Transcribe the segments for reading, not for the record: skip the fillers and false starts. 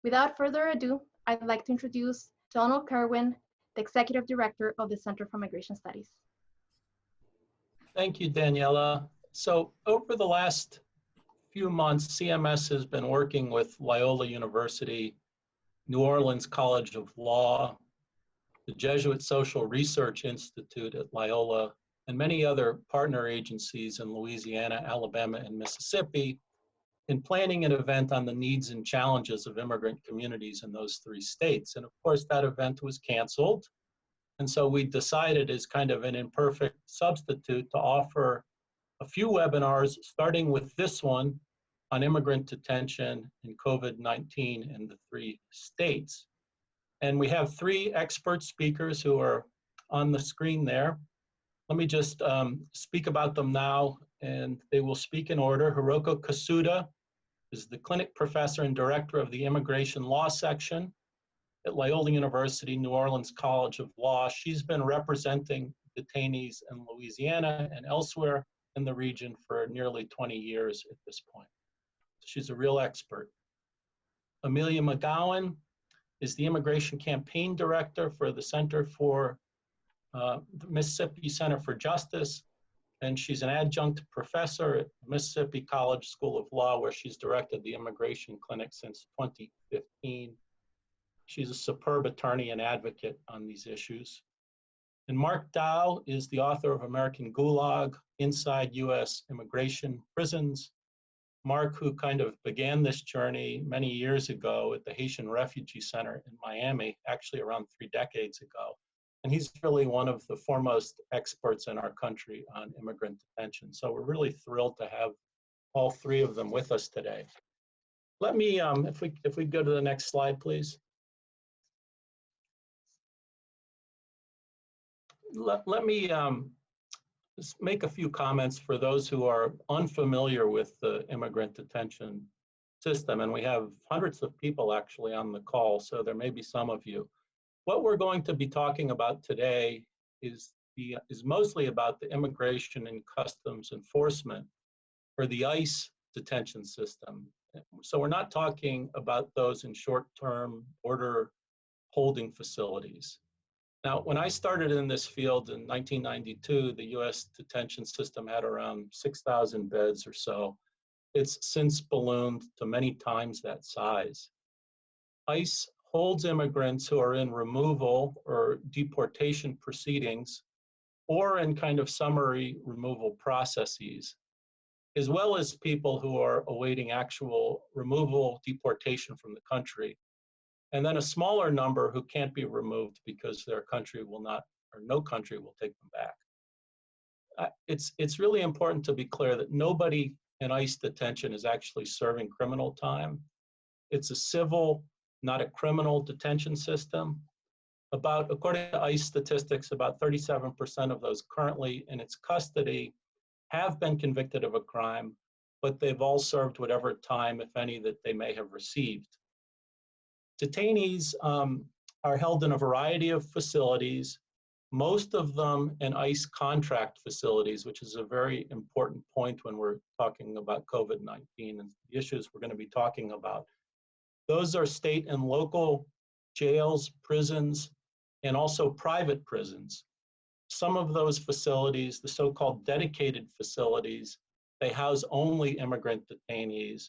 Without further ado, I'd like to introduce Donald Kerwin, the Executive Director of the Center for Migration Studies. Thank you, Daniela. So over the last few months, CMS has been working with Loyola University, New Orleans College of Law, the Jesuit Social Research Institute at Loyola, and many other partner agencies in Louisiana, Alabama, and Mississippi in planning an event on the needs and challenges of immigrant communities in those three states. And of course, that event was canceled. And so we decided, as kind of an imperfect substitute, to offer a few webinars, starting with this one on immigrant detention and COVID-19 in the three states. And we have three expert speakers who are on the screen there. Let me just speak about them now, and they will speak in order. Hiroko Kusuda is the clinic professor and director of the Immigration Law Section at Loyola University, New Orleans College of Law. She's been representing detainees in Louisiana and elsewhere in the region for nearly 20 years at this point. She's a real expert. Amelia McGowan is the Immigration Campaign Director for the Center for the Mississippi Center for Justice, and she's an adjunct professor at Mississippi College School of Law, where she's directed the Immigration Clinic since 2015. She's a superb attorney and advocate on these issues. And Mark Dow is the author of American Gulag, Inside U.S. Immigration Prisons. Mark, who kind of began this journey many years ago at the Haitian Refugee Center in Miami, actually around 3 decades ago. And he's really one of the foremost experts in our country on immigrant detention. So we're really thrilled to have all three of them with us today. Let me, if we go to the next slide, please. Let me just make a few comments for those who are unfamiliar with the immigrant detention system. And we have hundreds of people actually on the call, so there may be some of you. What we're going to be talking about today is mostly about the Immigration and Customs Enforcement, or the ICE detention system. So we're not talking about those in short-term order holding facilities. Now, when I started in this field in 1992, the US detention system had around 6,000 beds or so. It's since ballooned to many times that size. ICE holds immigrants who are in removal or deportation proceedings or in kind of summary removal processes, as well as people who are awaiting actual removal, deportation from the country. And then a smaller number who can't be removed because their country will not, or no country will take them back. It's really important to be clear that nobody in ICE detention is actually serving criminal time. It's a civil, not a criminal detention system. According to ICE statistics, about 37% of those currently in its custody have been convicted of a crime, but they've all served whatever time, if any, that they may have received. Detainees are held in a variety of facilities, most of them in ICE contract facilities, which is a very important point when we're talking about COVID-19 and the issues we're going to be talking about. Those are state and local jails, prisons, and also private prisons. Some of those facilities, the so-called dedicated facilities, they house only immigrant detainees.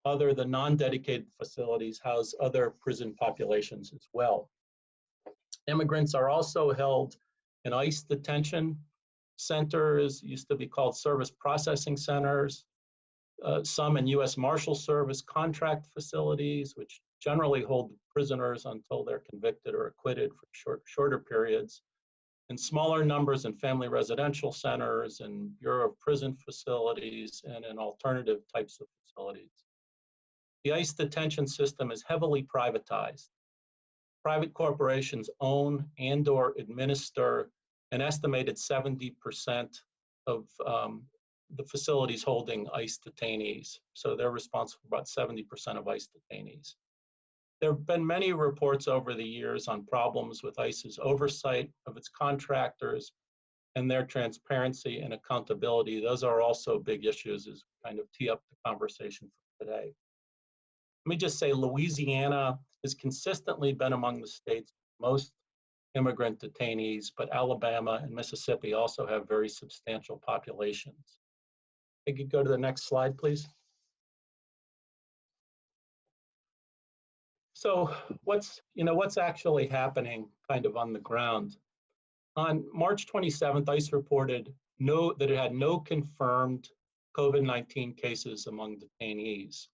The non-dedicated facilities house other prison populations as well. Immigrants are also held in ICE detention centers, used to be called service processing centers, some in U.S. Marshal Service contract facilities, which generally hold prisoners until they're convicted or acquitted for shorter periods, and smaller numbers in family residential centers and Bureau of Prison facilities and in alternative types of facilities. The ICE detention system is heavily privatized. Private corporations own and/or administer an estimated 70% of the facilities holding ICE detainees. So they're responsible for about 70% of ICE detainees. There have been many reports over the years on problems with ICE's oversight of its contractors and their transparency and accountability. Those are also big issues as we kind of tee up the conversation for today. Let me just say Louisiana has consistently been among the states most immigrant detainees, but Alabama and Mississippi also have very substantial populations. I could go to the next slide, please. So what's actually happening kind of on the ground? On March 27th, ICE reported that it had no confirmed COVID-19 cases among detainees.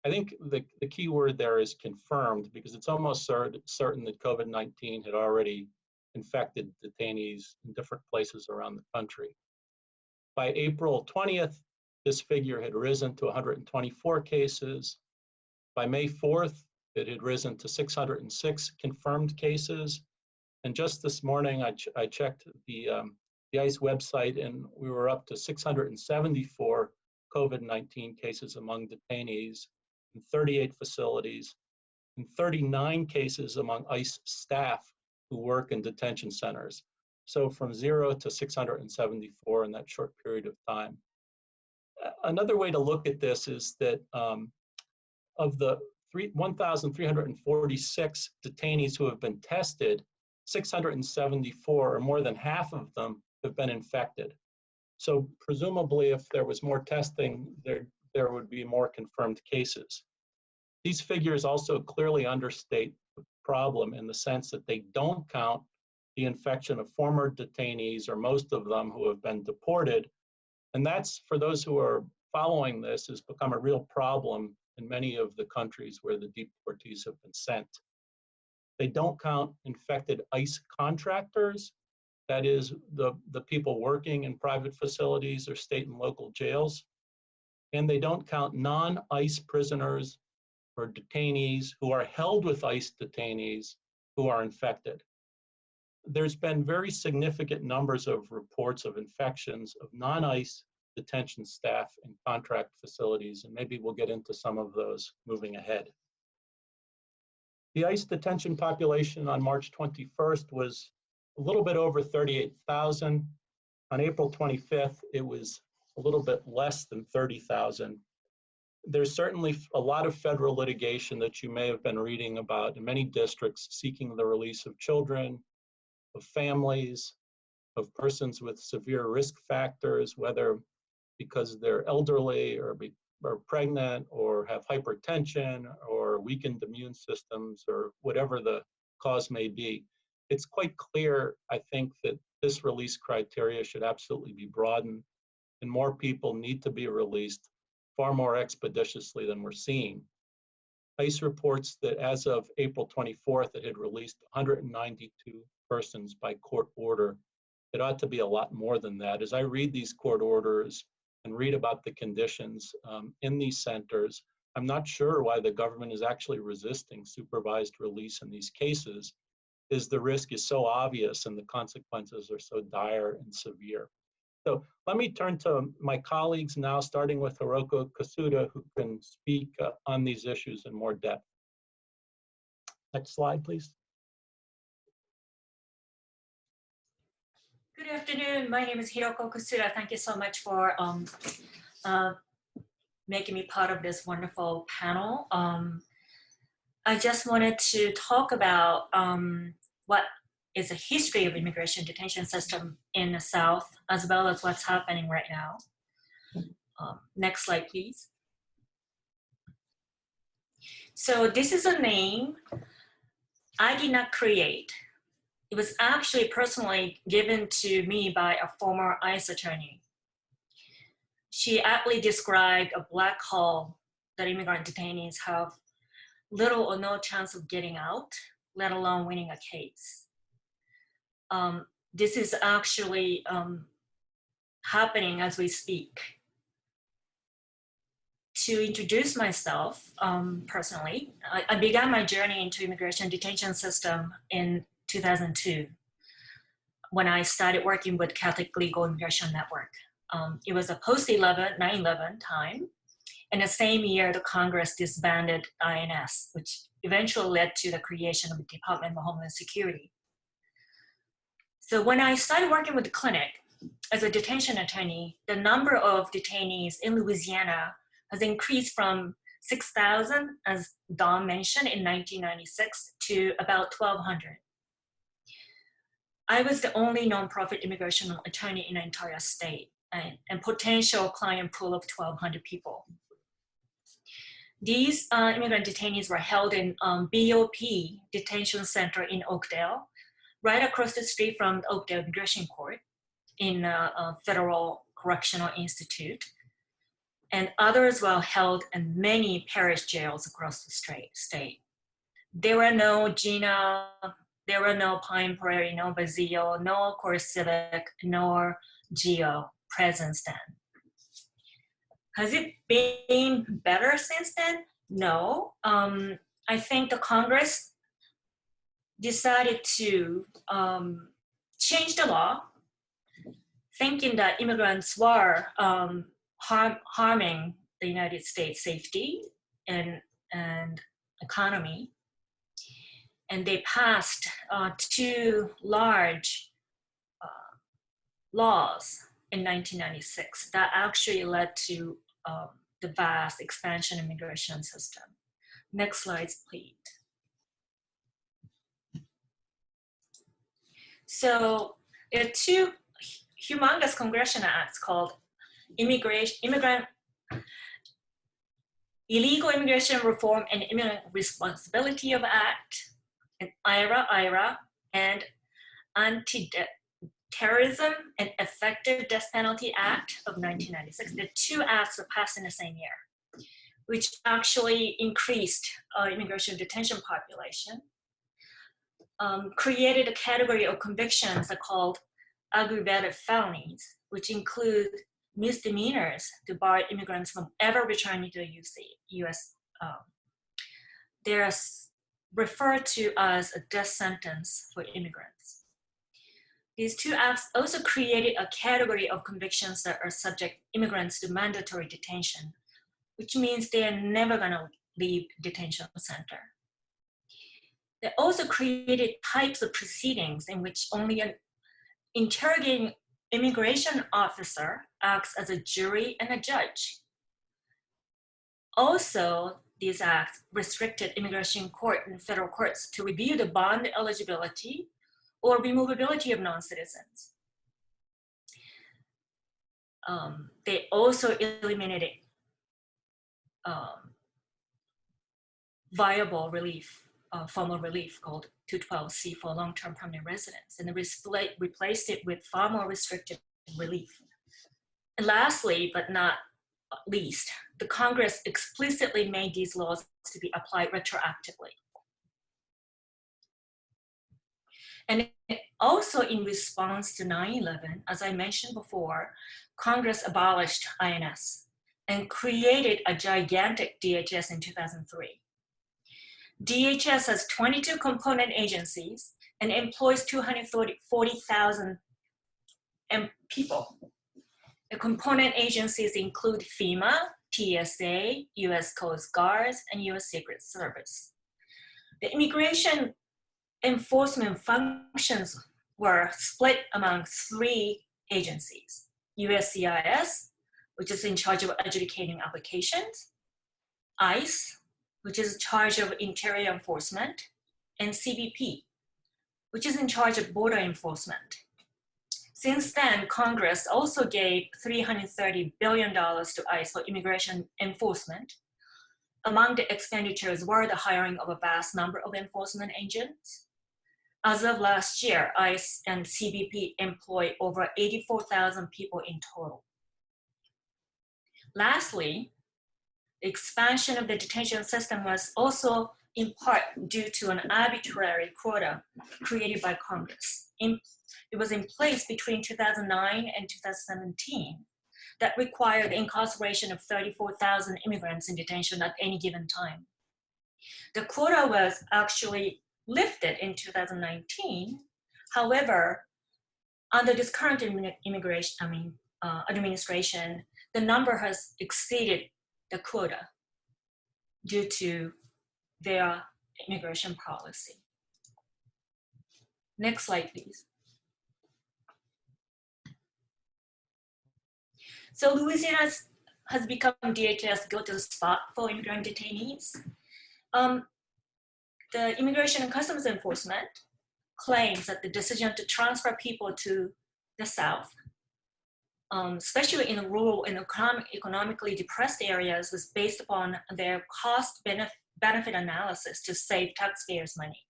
I think the key word there is confirmed, because it's almost certain that COVID-19 had already infected detainees in different places around the country. By April 20th, this figure had risen to 124 cases. By May 4th, it had risen to 606 confirmed cases. And just this morning, I checked the ICE website, and we were up to 674 COVID-19 cases among detainees in 38 facilities, and 39 cases among ICE staff who work in detention centers. So from 0 to 674 in that short period of time. Another way to look at this is that of the 1,346 detainees who have been tested, 674, or more than half of them, have been infected. So presumably, if there was more testing, there would be more confirmed cases. These figures also clearly understate the problem in the sense that they don't count the infection of former detainees, or most of them, who have been deported. And that's, for those who are following this, has become a real problem in many of the countries where the deportees have been sent. They don't count infected ICE contractors, that is, the people working in private facilities or state and local jails. And they don't count non-ICE prisoners or detainees who are held with ICE detainees who are infected. There's been very significant numbers of reports of infections of non-ICE detention staff in contract facilities, and maybe we'll get into some of those moving ahead. The ICE detention population on March 21st was a little bit over 38,000. On April 25th, it was a little bit less than 30,000. There's certainly a lot of federal litigation that you may have been reading about in many districts seeking the release of children, of families, of persons with severe risk factors, whether because they're elderly or pregnant or have hypertension or weakened immune systems or whatever the cause may be. It's quite clear, I think, that this release criteria should absolutely be broadened, and more people need to be released far more expeditiously than we're seeing. ICE reports that as of April 24th, it had released 192 persons by court order. It ought to be a lot more than that. As I read these court orders and read about the conditions in these centers, I'm not sure why the government is actually resisting supervised release in these cases, is the risk is so obvious and the consequences are so dire and severe. So let me turn to my colleagues now, starting with Hiroko Kusuda, who can speak on these issues in more depth. Next slide, please. Good afternoon. My name is Hiroko Kusuda. Thank you so much for making me part of this wonderful panel. I just wanted to talk about what is a history of immigration detention system in the South, as well as what's happening right now. Next slide, please. So this is a name I did not create. It was actually personally given to me by a former ICE attorney. She aptly described a black hole that immigrant detainees have little or no chance of getting out, let alone winning a case. This is actually happening as we speak. To introduce myself personally, I began my journey into immigration detention system in 2002 when I started working with Catholic Legal Immigration Network. It was a post-9/11 time. And the same year, the Congress disbanded INS, which eventually led to the creation of the Department of Homeland Security. So when I started working with the clinic as a detention attorney, the number of detainees in Louisiana has increased from 6,000, as Don mentioned, in 1996 to about 1,200. I was the only nonprofit immigration attorney in the entire state, and potential client pool of 1,200 people. These immigrant detainees were held in BOP Detention Center in Oakdale, right across the street from the Oakdale Immigration Court in Federal Correctional Institute. And others were held in many parish jails across the state. There were no Gina, there were no Pine Prairie, no Basile, no Core Civic, nor Geo present then. Has it been better since then? No. I think the Congress decided to change the law, thinking that immigrants were harming the United States safety and economy. And they passed two large laws in 1996 that actually led to the vast expansion of immigration system. Next slides, please. So there are two humongous congressional acts called Illegal Immigration Reform and Immigrant Responsibility of Act, and IIRIRA, and Anti-Terrorism and Effective Death Penalty Act of 1996. The two acts were passed in the same year, which actually increased immigration detention population, created a category of convictions that are called aggravated felonies, which include misdemeanors to bar immigrants from ever returning to the U.S. They are referred to as a death sentence for immigrants. These two acts also created a category of convictions that are subject immigrants to mandatory detention, which means they are never going to leave detention center. They also created types of proceedings in which only an interrogating immigration officer acts as a jury and a judge. Also, these acts restricted immigration court and federal courts to review the bond eligibility or removability of non-citizens. They also eliminated viable relief, formal relief called 212C for long-term permanent residence, and replaced it with far more restrictive relief. And lastly, but not least, the Congress explicitly made these laws to be applied retroactively. And also in response to 9/11, as I mentioned before, Congress abolished INS and created a gigantic DHS in 2003. DHS has 22 component agencies and employs 240,000 people. The component agencies include FEMA, TSA, US Coast Guards, and US Secret Service. The immigration enforcement functions were split among three agencies: USCIS, which is in charge of adjudicating applications, ICE, which is in charge of interior enforcement, and CBP, which is in charge of border enforcement. Since then, Congress also gave $330 billion to ICE for immigration enforcement. Among the expenditures were the hiring of a vast number of enforcement agents. As of last year, ICE and CBP employ over 84,000 people in total. Lastly, the expansion of the detention system was also in part due to an arbitrary quota created by Congress. It was in place between 2009 and 2017 that required the incarceration of 34,000 immigrants in detention at any given time. The quota was actually lifted in 2019. However, under this current administration, the number has exceeded the quota due to their immigration policy. Next slide, please. So Louisiana has become DHS go-to spot for immigrant detainees. The Immigration and Customs Enforcement claims that the decision to transfer people to the South, especially in rural and economically depressed areas, was based upon their cost-benefit analysis to save taxpayers' money.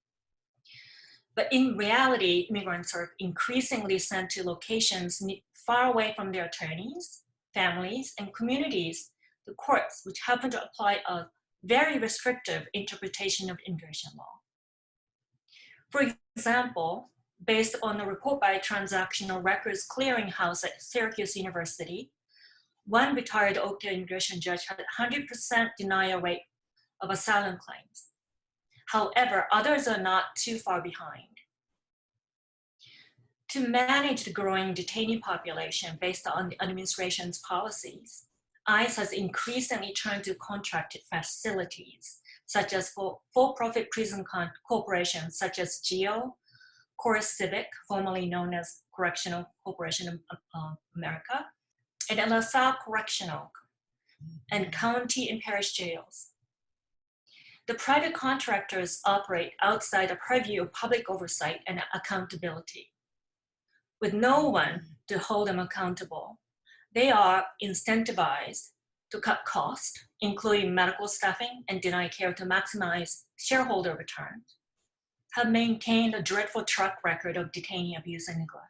But in reality, immigrants are increasingly sent to locations far away from their attorneys, families, and communities, the courts, which happen to apply a very restrictive interpretation of immigration law. For example, based on a report by Transactional Records Clearinghouse at Syracuse University, one retired Oak Hill immigration judge had 100% denial rate of asylum claims. However, others are not too far behind. To manage the growing detainee population based on the administration's policies, ICE has increasingly turned to contracted facilities, such as for-profit prison corporations such as GEO, Core Civic, formerly known as Correctional Corporation of America, and LaSalle Correctional, and county and parish jails. The private contractors operate outside the purview of public oversight and accountability. With no one to hold them accountable, they are incentivized to cut costs, including medical staffing, and deny care to maximize shareholder returns, have maintained a dreadful track record of detainee abuse and neglect.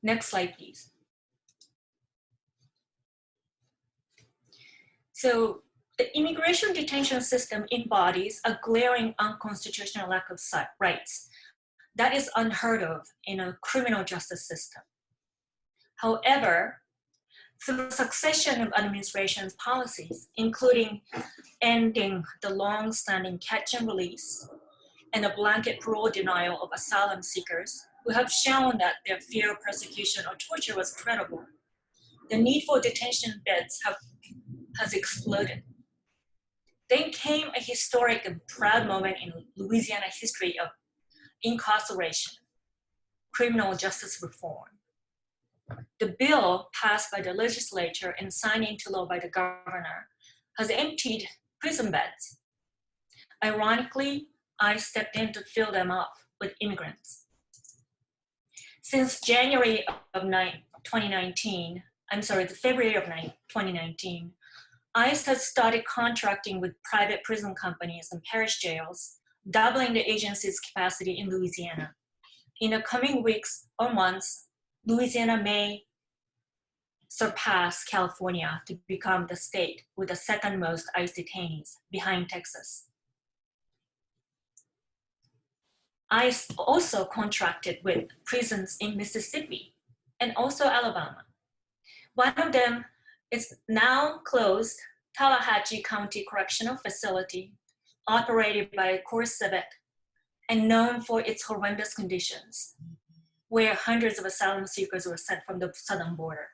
Next slide, please. So the immigration detention system embodies a glaring unconstitutional lack of rights that is unheard of in a criminal justice system. However, through a succession of administration's policies, including ending the long-standing catch and release and a blanket parole denial of asylum seekers who have shown that their fear of persecution or torture was credible, the need for detention beds has exploded. Then came a historic and proud moment in Louisiana history of incarceration, criminal justice reform. The bill passed by the legislature and signed into law by the governor has emptied prison beds. Ironically, I stepped in to fill them up with immigrants. Since January of 2019, the February of 2019, ICE has started contracting with private prison companies and parish jails, doubling the agency's capacity in Louisiana. In the coming weeks or months, Louisiana may surpass California to become the state with the second most ICE detainees, behind Texas. ICE also contracted with prisons in Mississippi and also Alabama. One of them is now closed, Tallahatchie County Correctional Facility, operated by Core Civic and known for its horrendous conditions, where hundreds of asylum seekers were sent from the southern border.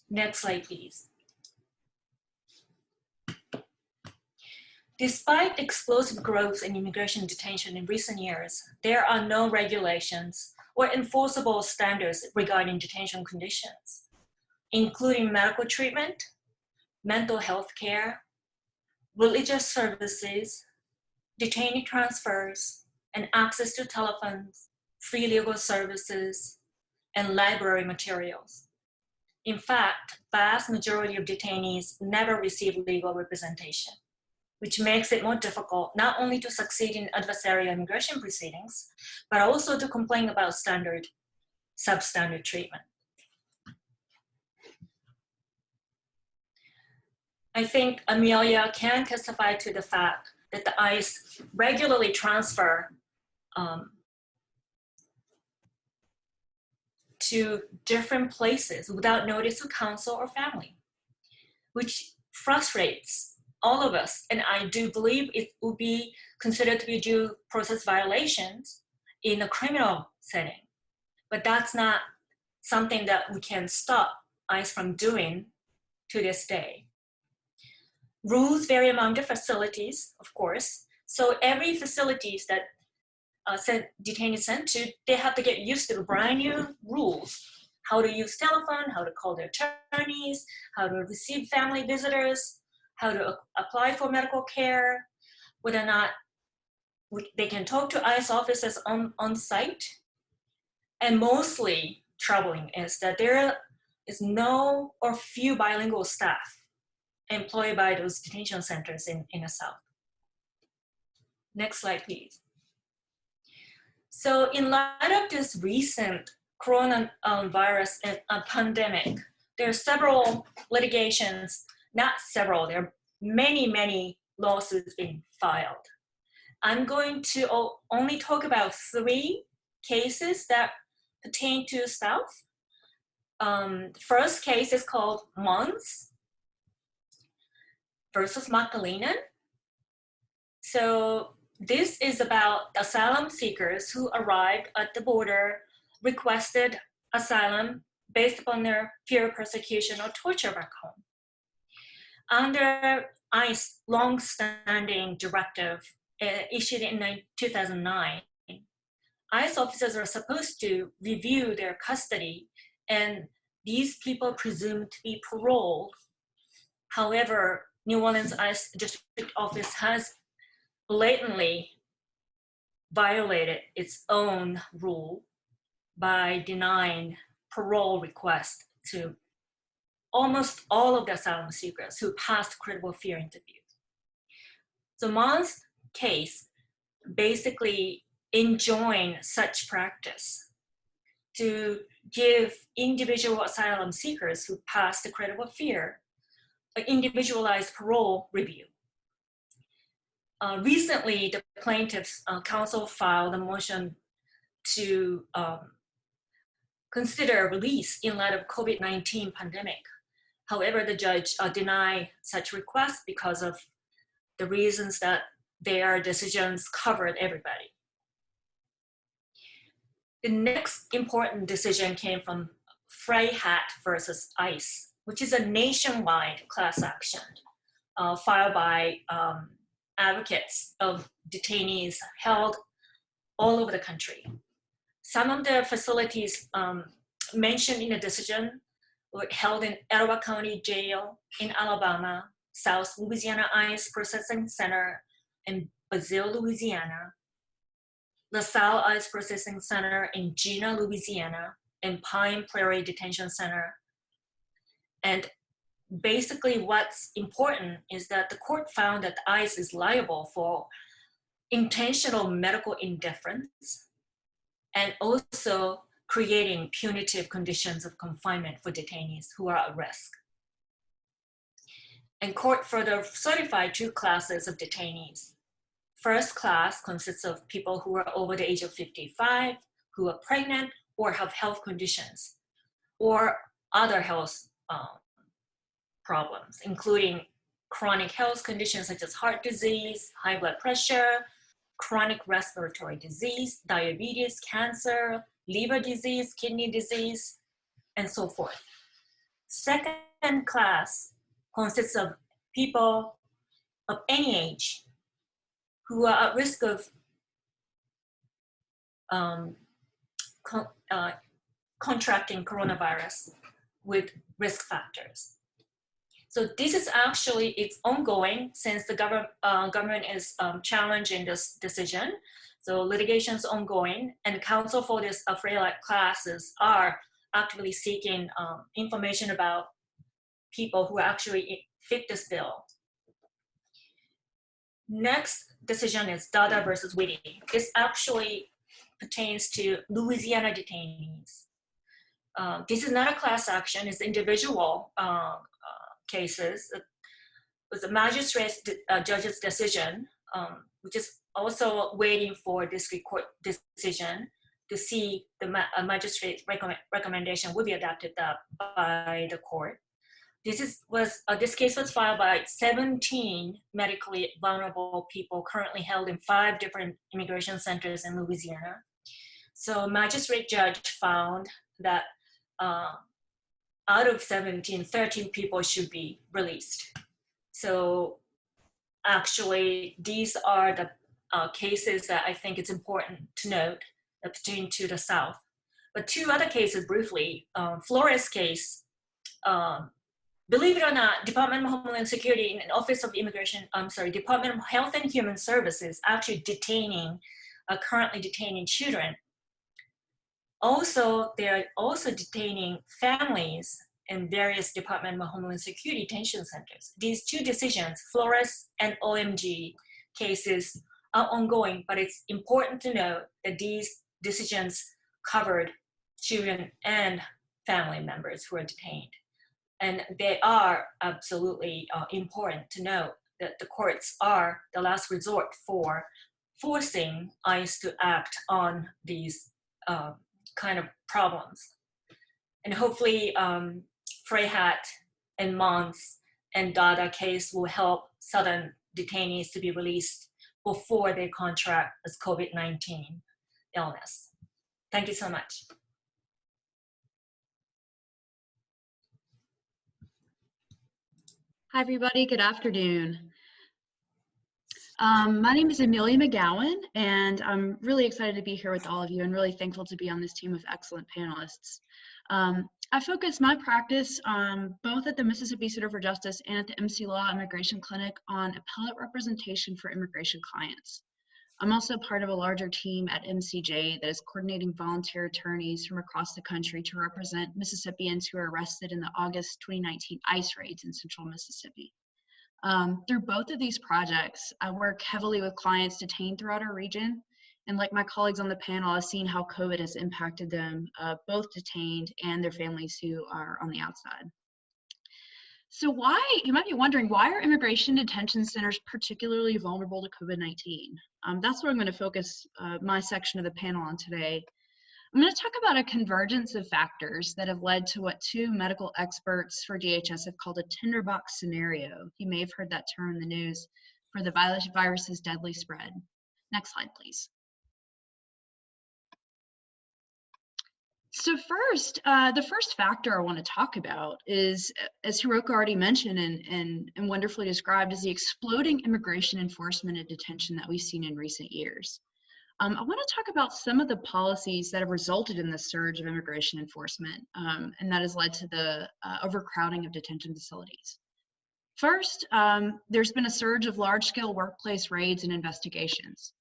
Next slide, please. Despite explosive growth in immigration detention in recent years, there are no regulations or enforceable standards regarding detention conditions, including medical treatment, mental health care, religious services, detainee transfers, and access to telephones, free legal services, and library materials. In fact, vast majority of detainees never receive legal representation, which makes it more difficult not only to succeed in adversarial immigration proceedings, but also to complain about substandard treatment. I think Amelia can testify to the fact that the ICE regularly transfer to different places without notice of counsel or family, which frustrates all of us. And I do believe it will be considered to be due process violations in a criminal setting. But that's not something that we can stop ICE from doing to this day. Rules vary among the facilities, of course. So every facilities that detainees sent to, they have to get used to the brand new rules how to use telephone, how to call their attorneys, how to receive family visitors, how to apply for medical care, whether or not they can talk to ICE officers on site. And mostly troubling is that there is no or few bilingual staff employed by those detention centers in the South. Next slide, please. So in light of this recent coronavirus pandemic, there are several litigations, not several, there are many, many lawsuits being filed. I'm going to only talk about 3 cases that pertain to South. The first case is called Mons versus Macalinen. So this is about asylum seekers who arrived at the border, requested asylum based upon their fear of persecution or torture back home. Under ICE long-standing directive issued in 2009, ICE officers are supposed to review their custody, and these people presumed to be paroled. However, New Orleans ICE District Office has blatantly violated its own rule by denying parole requests to almost all of the asylum seekers who passed credible fear interviews. So Mons' case basically enjoined such practice to give individual asylum seekers who passed the credible fear an individualized parole review. Recently, the plaintiff's counsel filed a motion to consider release in light of COVID-19 pandemic. However, the judge denied such requests because of the reasons that their decisions covered everybody. The next important decision came from Freihat versus ICE, which is a nationwide class action filed by advocates of detainees held all over the country. Some of the facilities mentioned in the decision were held in Etowah County Jail in Alabama, South Louisiana ICE Processing Center in Basile, Louisiana, LaSalle ICE Processing Center in Gina, Louisiana, and Pine Prairie Detention Center. And basically what's important is that the court found that ICE is liable for intentional medical indifference and also creating punitive conditions of confinement for detainees who are at risk. And court further certified 2 classes of detainees. First class consists of people who are over the age of 55, who are pregnant or have health conditions, or other health problems, including chronic health conditions such as heart disease, high blood pressure, chronic respiratory disease, diabetes, cancer, liver disease, kidney disease, and so forth. Second class consists of people of any age who are at risk of contracting coronavirus with risk factors. So this is actually, it's ongoing since the government is challenging this decision. So litigation is ongoing, and counsel for this Freihat classes are actively seeking information about people who actually fit this bill. Next decision is Dada versus Whitty. This actually pertains to Louisiana detainees. This is not a class action, it's individual cases. It was a magistrate judge's decision, which is also waiting for district court decision to see the magistrate recommendation will be adopted by the court. This case was filed by 17 medically vulnerable people currently held in 5 different immigration centers in Louisiana. So magistrate judge found that out of 17, 13 people should be released. So actually, these are the cases that I think it's important to note that pertain to the South. But two other cases briefly, Flores case, believe it or not, Department of Homeland Security and Office of Immigration, Department of Health and Human Services actually currently detaining children. Also, they're also detaining families in various Department of Homeland Security detention centers. These two decisions, Flores and OMG cases, are ongoing, but it's important to note that these decisions covered children and family members who are detained. And they are absolutely important to note that the courts are the last resort for forcing ICE to act on these kind of problems. And hopefully Freyhat and Mons and Dada case will help Southern detainees to be released before they contract this COVID-19 illness. Thank you so much. Hi, everybody. Good afternoon. My name is Amelia McGowan, and I'm really excited to be here with all of you and really thankful to be on this team of excellent panelists. I focus my practice both at the Mississippi Center for Justice and at the MC Law Immigration Clinic on appellate representation for immigration clients. I'm also part of a larger team at MCJ that is coordinating volunteer attorneys from across the country to represent Mississippians who were arrested in the August 2019 ICE raids in central Mississippi. Through both of these projects, I work heavily with clients detained throughout our region. And like my colleagues on the panel, I've seen how COVID has impacted them, both detained and their families who are on the outside. So you might be wondering, why are immigration detention centers particularly vulnerable to COVID-19? That's what I'm going to focus my section of the panel on today. I'm going to talk about a convergence of factors that have led to what two medical experts for DHS have called a tinderbox scenario. You may have heard that term in the news for the virus's deadly spread. Next slide, please. So first, the first factor I want to talk about is, as Hiroko already mentioned and wonderfully described, is the exploding immigration enforcement and detention that we've seen in recent years. I want to talk about some of the policies that have resulted in the surge of immigration enforcement, and that has led to the overcrowding of detention facilities. First, there's been a surge of large-scale workplace raids and investigations.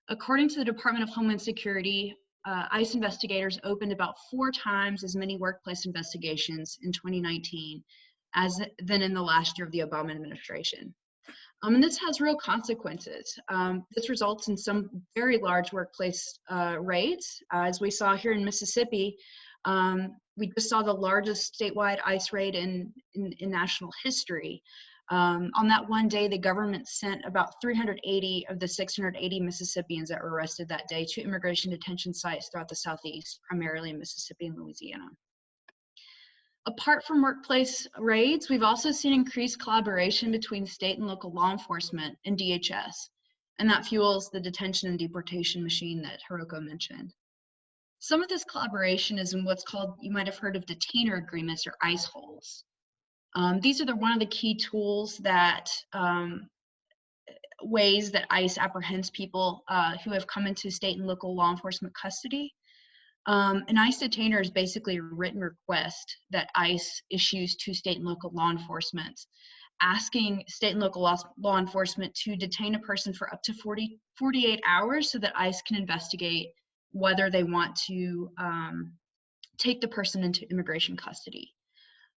According to the Department of Homeland Security, ICE investigators opened about 4 times as many workplace investigations in 2019 than in the last year of the Obama administration. And this has real consequences. This results in some very large workplace raids. As we saw here in Mississippi, we just saw the largest statewide ICE raid in national history. On that one day, the government sent about 380 of the 680 Mississippians that were arrested that day to immigration detention sites throughout the Southeast, primarily in Mississippi and Louisiana. Apart from workplace raids, we've also seen increased collaboration between state and local law enforcement and DHS, and that fuels the detention and deportation machine that Hiroko mentioned. Some of this collaboration is in what's called, you might have heard of, detainer agreements or ICE holds. These are one of the key tools that ways that ICE apprehends people who have come into state and local law enforcement custody. An ICE detainer is basically a written request that ICE issues to state and local law enforcement, asking state and local law enforcement to detain a person for up to 48 hours so that ICE can investigate whether they want to take the person into immigration custody.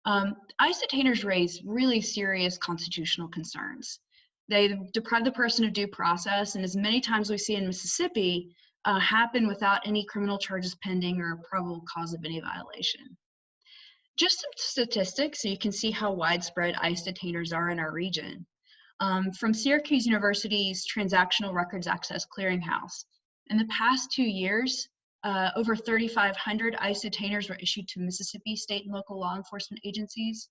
ICE detainers raise really serious constitutional concerns. They deprive the person of due process, and as many times we see in Mississippi, happen without any criminal charges pending or a probable cause of any violation. Just some statistics so you can see how widespread ICE detainers are in our region. From Syracuse University's Transactional Records Access Clearinghouse, in the past 2 years, over 3,500 ICE detainers were issued to Mississippi state and local law enforcement agencies.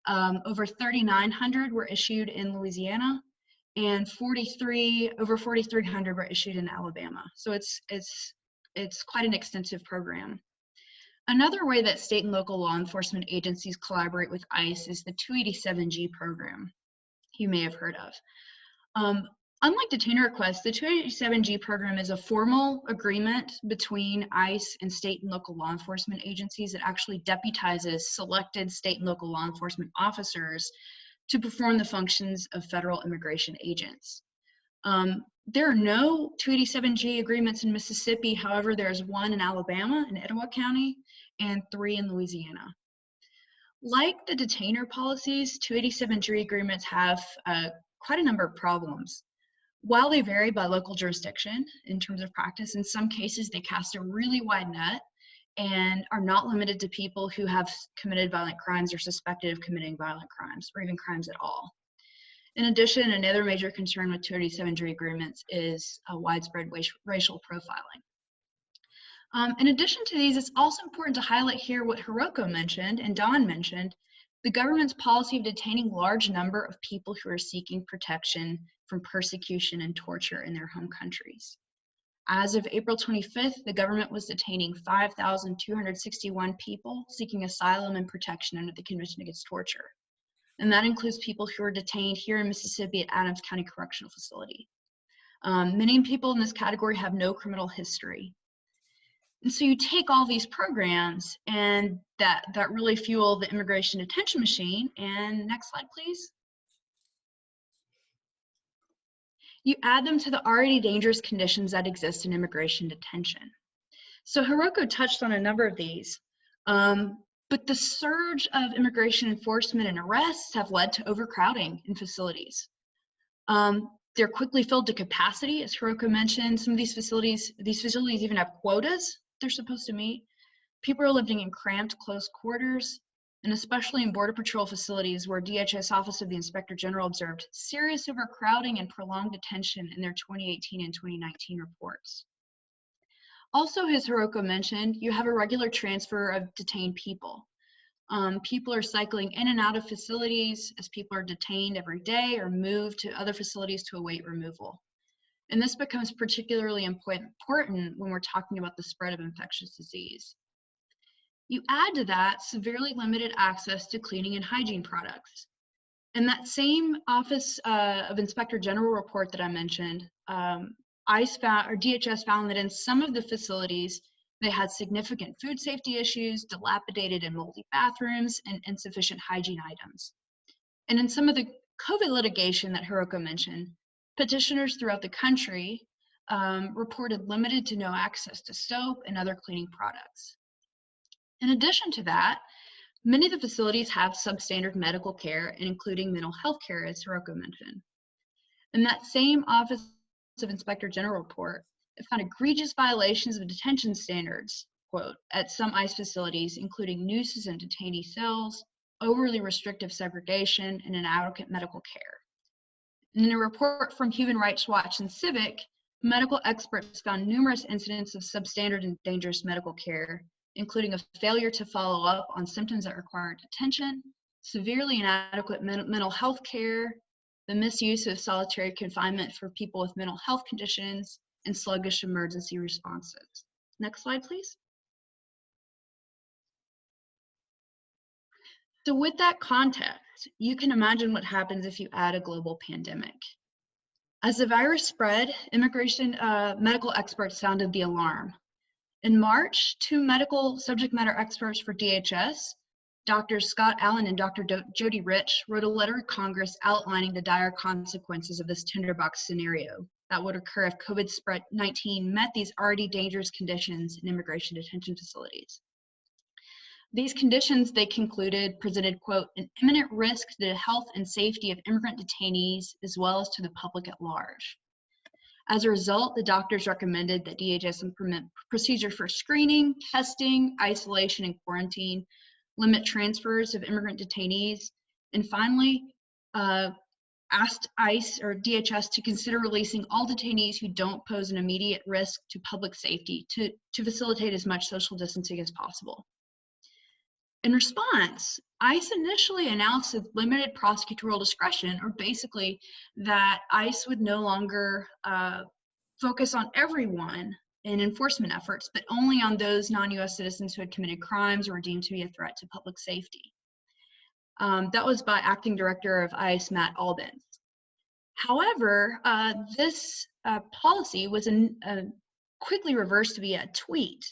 Over 3,900 were issued in Louisiana, and over 4,300 were issued in Alabama. So it's quite an extensive program. Another way that state and local law enforcement agencies collaborate with ICE is the 287G program you may have heard of. Unlike detainer requests, the 287G program is a formal agreement between ICE and state and local law enforcement agencies that actually deputizes selected state and local law enforcement officers to perform the functions of federal immigration agents. There are no 287G agreements in Mississippi. However, there's one in Alabama in Etowah County and 3 in Louisiana. Like the detainer policies, 287G agreements have quite a number of problems. While they vary by local jurisdiction in terms of practice, in some cases they cast a really wide net and are not limited to people who have committed violent crimes or suspected of committing violent crimes or even crimes at all. In addition, another major concern with 287G agreements is widespread racial profiling. In addition to these, it's also important to highlight here what Hiroko mentioned and Don mentioned, the government's policy of detaining large number of people who are seeking protection from persecution and torture in their home countries. As of April 25th, the government was detaining 5,261 people seeking asylum and protection under the Convention Against Torture. And that includes people who are detained here in Mississippi at Adams County Correctional Facility. Many people in this category have no criminal history. And so you take all these programs and that really fuel the immigration detention machine. And next slide, please. You add them to the already dangerous conditions that exist in immigration detention. So Hiroko touched on a number of these, but the surge of immigration enforcement and arrests have led to overcrowding in facilities. They're quickly filled to capacity, as Hiroko mentioned. Some of these facilities even have quotas they're supposed to meet. People are living in cramped, close quarters, and especially in Border Patrol facilities where DHS Office of the Inspector General observed serious overcrowding and prolonged detention in their 2018 and 2019 reports. Also, as Hiroko mentioned, you have a regular transfer of detained people. People are cycling in and out of facilities as people are detained every day or moved to other facilities to await removal. And this becomes particularly important when we're talking about the spread of infectious disease. You add to that severely limited access to cleaning and hygiene products. In that same Office of Inspector General report that I mentioned, DHS found that in some of the facilities, they had significant food safety issues, dilapidated and moldy bathrooms, and insufficient hygiene items. And in some of the COVID litigation that Hiroko mentioned, petitioners throughout the country reported limited to no access to soap and other cleaning products. In addition to that, many of the facilities have substandard medical care, including mental health care, as Hiroko mentioned. In that same Office of Inspector General report, it found egregious violations of detention standards, quote, at some ICE facilities, including nooses in detainee cells, overly restrictive segregation, and inadequate medical care. In a report from Human Rights Watch and Civic, medical experts found numerous incidents of substandard and dangerous medical care, including a failure to follow up on symptoms that required detention, severely inadequate mental health care, the misuse of solitary confinement for people with mental health conditions, and sluggish emergency responses. Next slide, please. So with that context, you can imagine what happens if you add a global pandemic. As the virus spread, immigration medical experts sounded the alarm. In March, 2 medical subject matter experts for DHS, Drs. Scott Allen and Dr. Jody Rich, wrote a letter to Congress outlining the dire consequences of this tinderbox scenario that would occur if COVID-19 met these already dangerous conditions in immigration detention facilities. These conditions, they concluded, presented, quote, an imminent risk to the health and safety of immigrant detainees as well as to the public at large. As a result, the doctors recommended that DHS implement procedures for screening, testing, isolation, and quarantine, limit transfers of immigrant detainees, and finally, asked ICE or DHS to consider releasing all detainees who don't pose an immediate risk to public safety to facilitate as much social distancing as possible. In response, ICE initially announced a limited prosecutorial discretion, or basically that ICE would no longer focus on everyone in enforcement efforts, but only on those non-US citizens who had committed crimes or were deemed to be a threat to public safety. That was by Acting Director of ICE, Matt Albans. However, this policy was quickly reversed via a tweet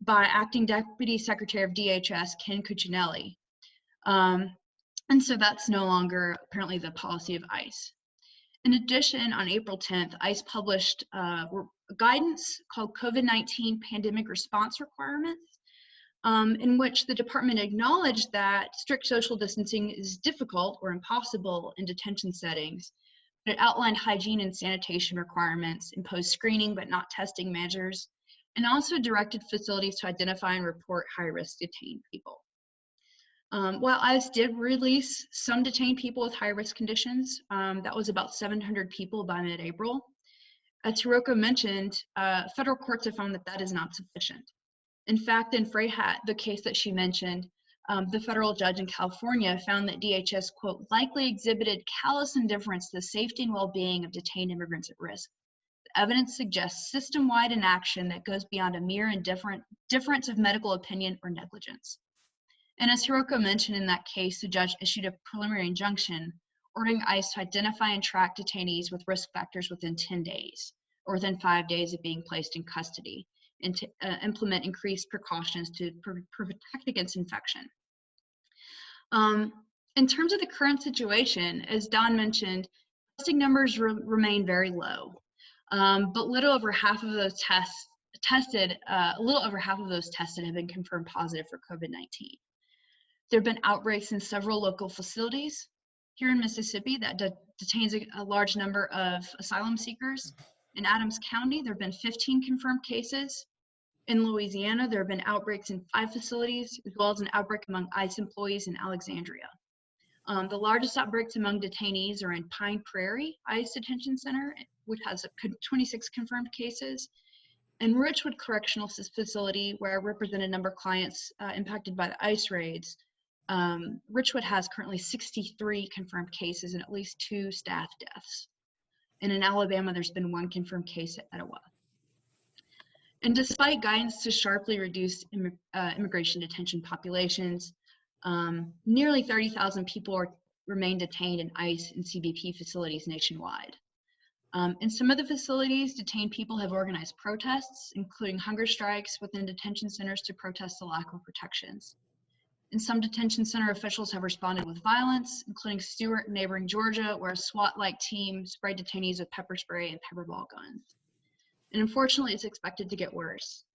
by Acting Deputy Secretary of DHS Ken Cuccinelli. And so that's no longer apparently the policy of ICE. In addition, on April 10th, ICE published guidance called COVID-19 Pandemic Response Requirements, in which the department acknowledged that strict social distancing is difficult or impossible in detention settings. But it outlined hygiene and sanitation requirements, imposed screening but not testing measures, and also directed facilities to identify and report high-risk detained people. While ICE did release some detained people with high-risk conditions, that was about 700 people by mid-April. As Hiroko mentioned, federal courts have found that that is not sufficient. In fact, in Freyhat, the case that she mentioned, the federal judge in California found that DHS, quote, likely exhibited callous indifference to the safety and well-being of detained immigrants at risk. The evidence suggests system-wide inaction that goes beyond a mere difference of medical opinion or negligence. And as Hiroko mentioned in that case, the judge issued a preliminary injunction ordering ICE to identify and track detainees with risk factors within 10 days or within 5 days of being placed in custody, and to implement increased precautions to protect against infection. In terms of the current situation, as Don mentioned, testing numbers remain very low, but little over half of those tested have been confirmed positive for COVID-19. There have been outbreaks in several local facilities. Here in Mississippi, that detains a large number of asylum seekers. In Adams County, there have been 15 confirmed cases. In Louisiana, there have been outbreaks in 5 facilities, as well as an outbreak among ICE employees in Alexandria. The largest outbreaks among detainees are in Pine Prairie ICE Detention Center, which has 26 confirmed cases, and Richwood Correctional Facility, where I represent a number of clients impacted by the ICE raids. Richwood has currently 63 confirmed cases and at least 2 staff deaths. And in Alabama, there's been 1 confirmed case at Etowah. And despite guidance to sharply reduce immigration detention populations, nearly 30,000 people remain detained in ICE and CBP facilities nationwide. In some of the facilities, detained people have organized protests, including hunger strikes within detention centers to protest the lack of protections. In some detention center, officials have responded with violence, including Stewart in neighboring Georgia, where a SWAT-like team sprayed detainees with pepper spray and pepper ball guns. And unfortunately, it's expected to get worse.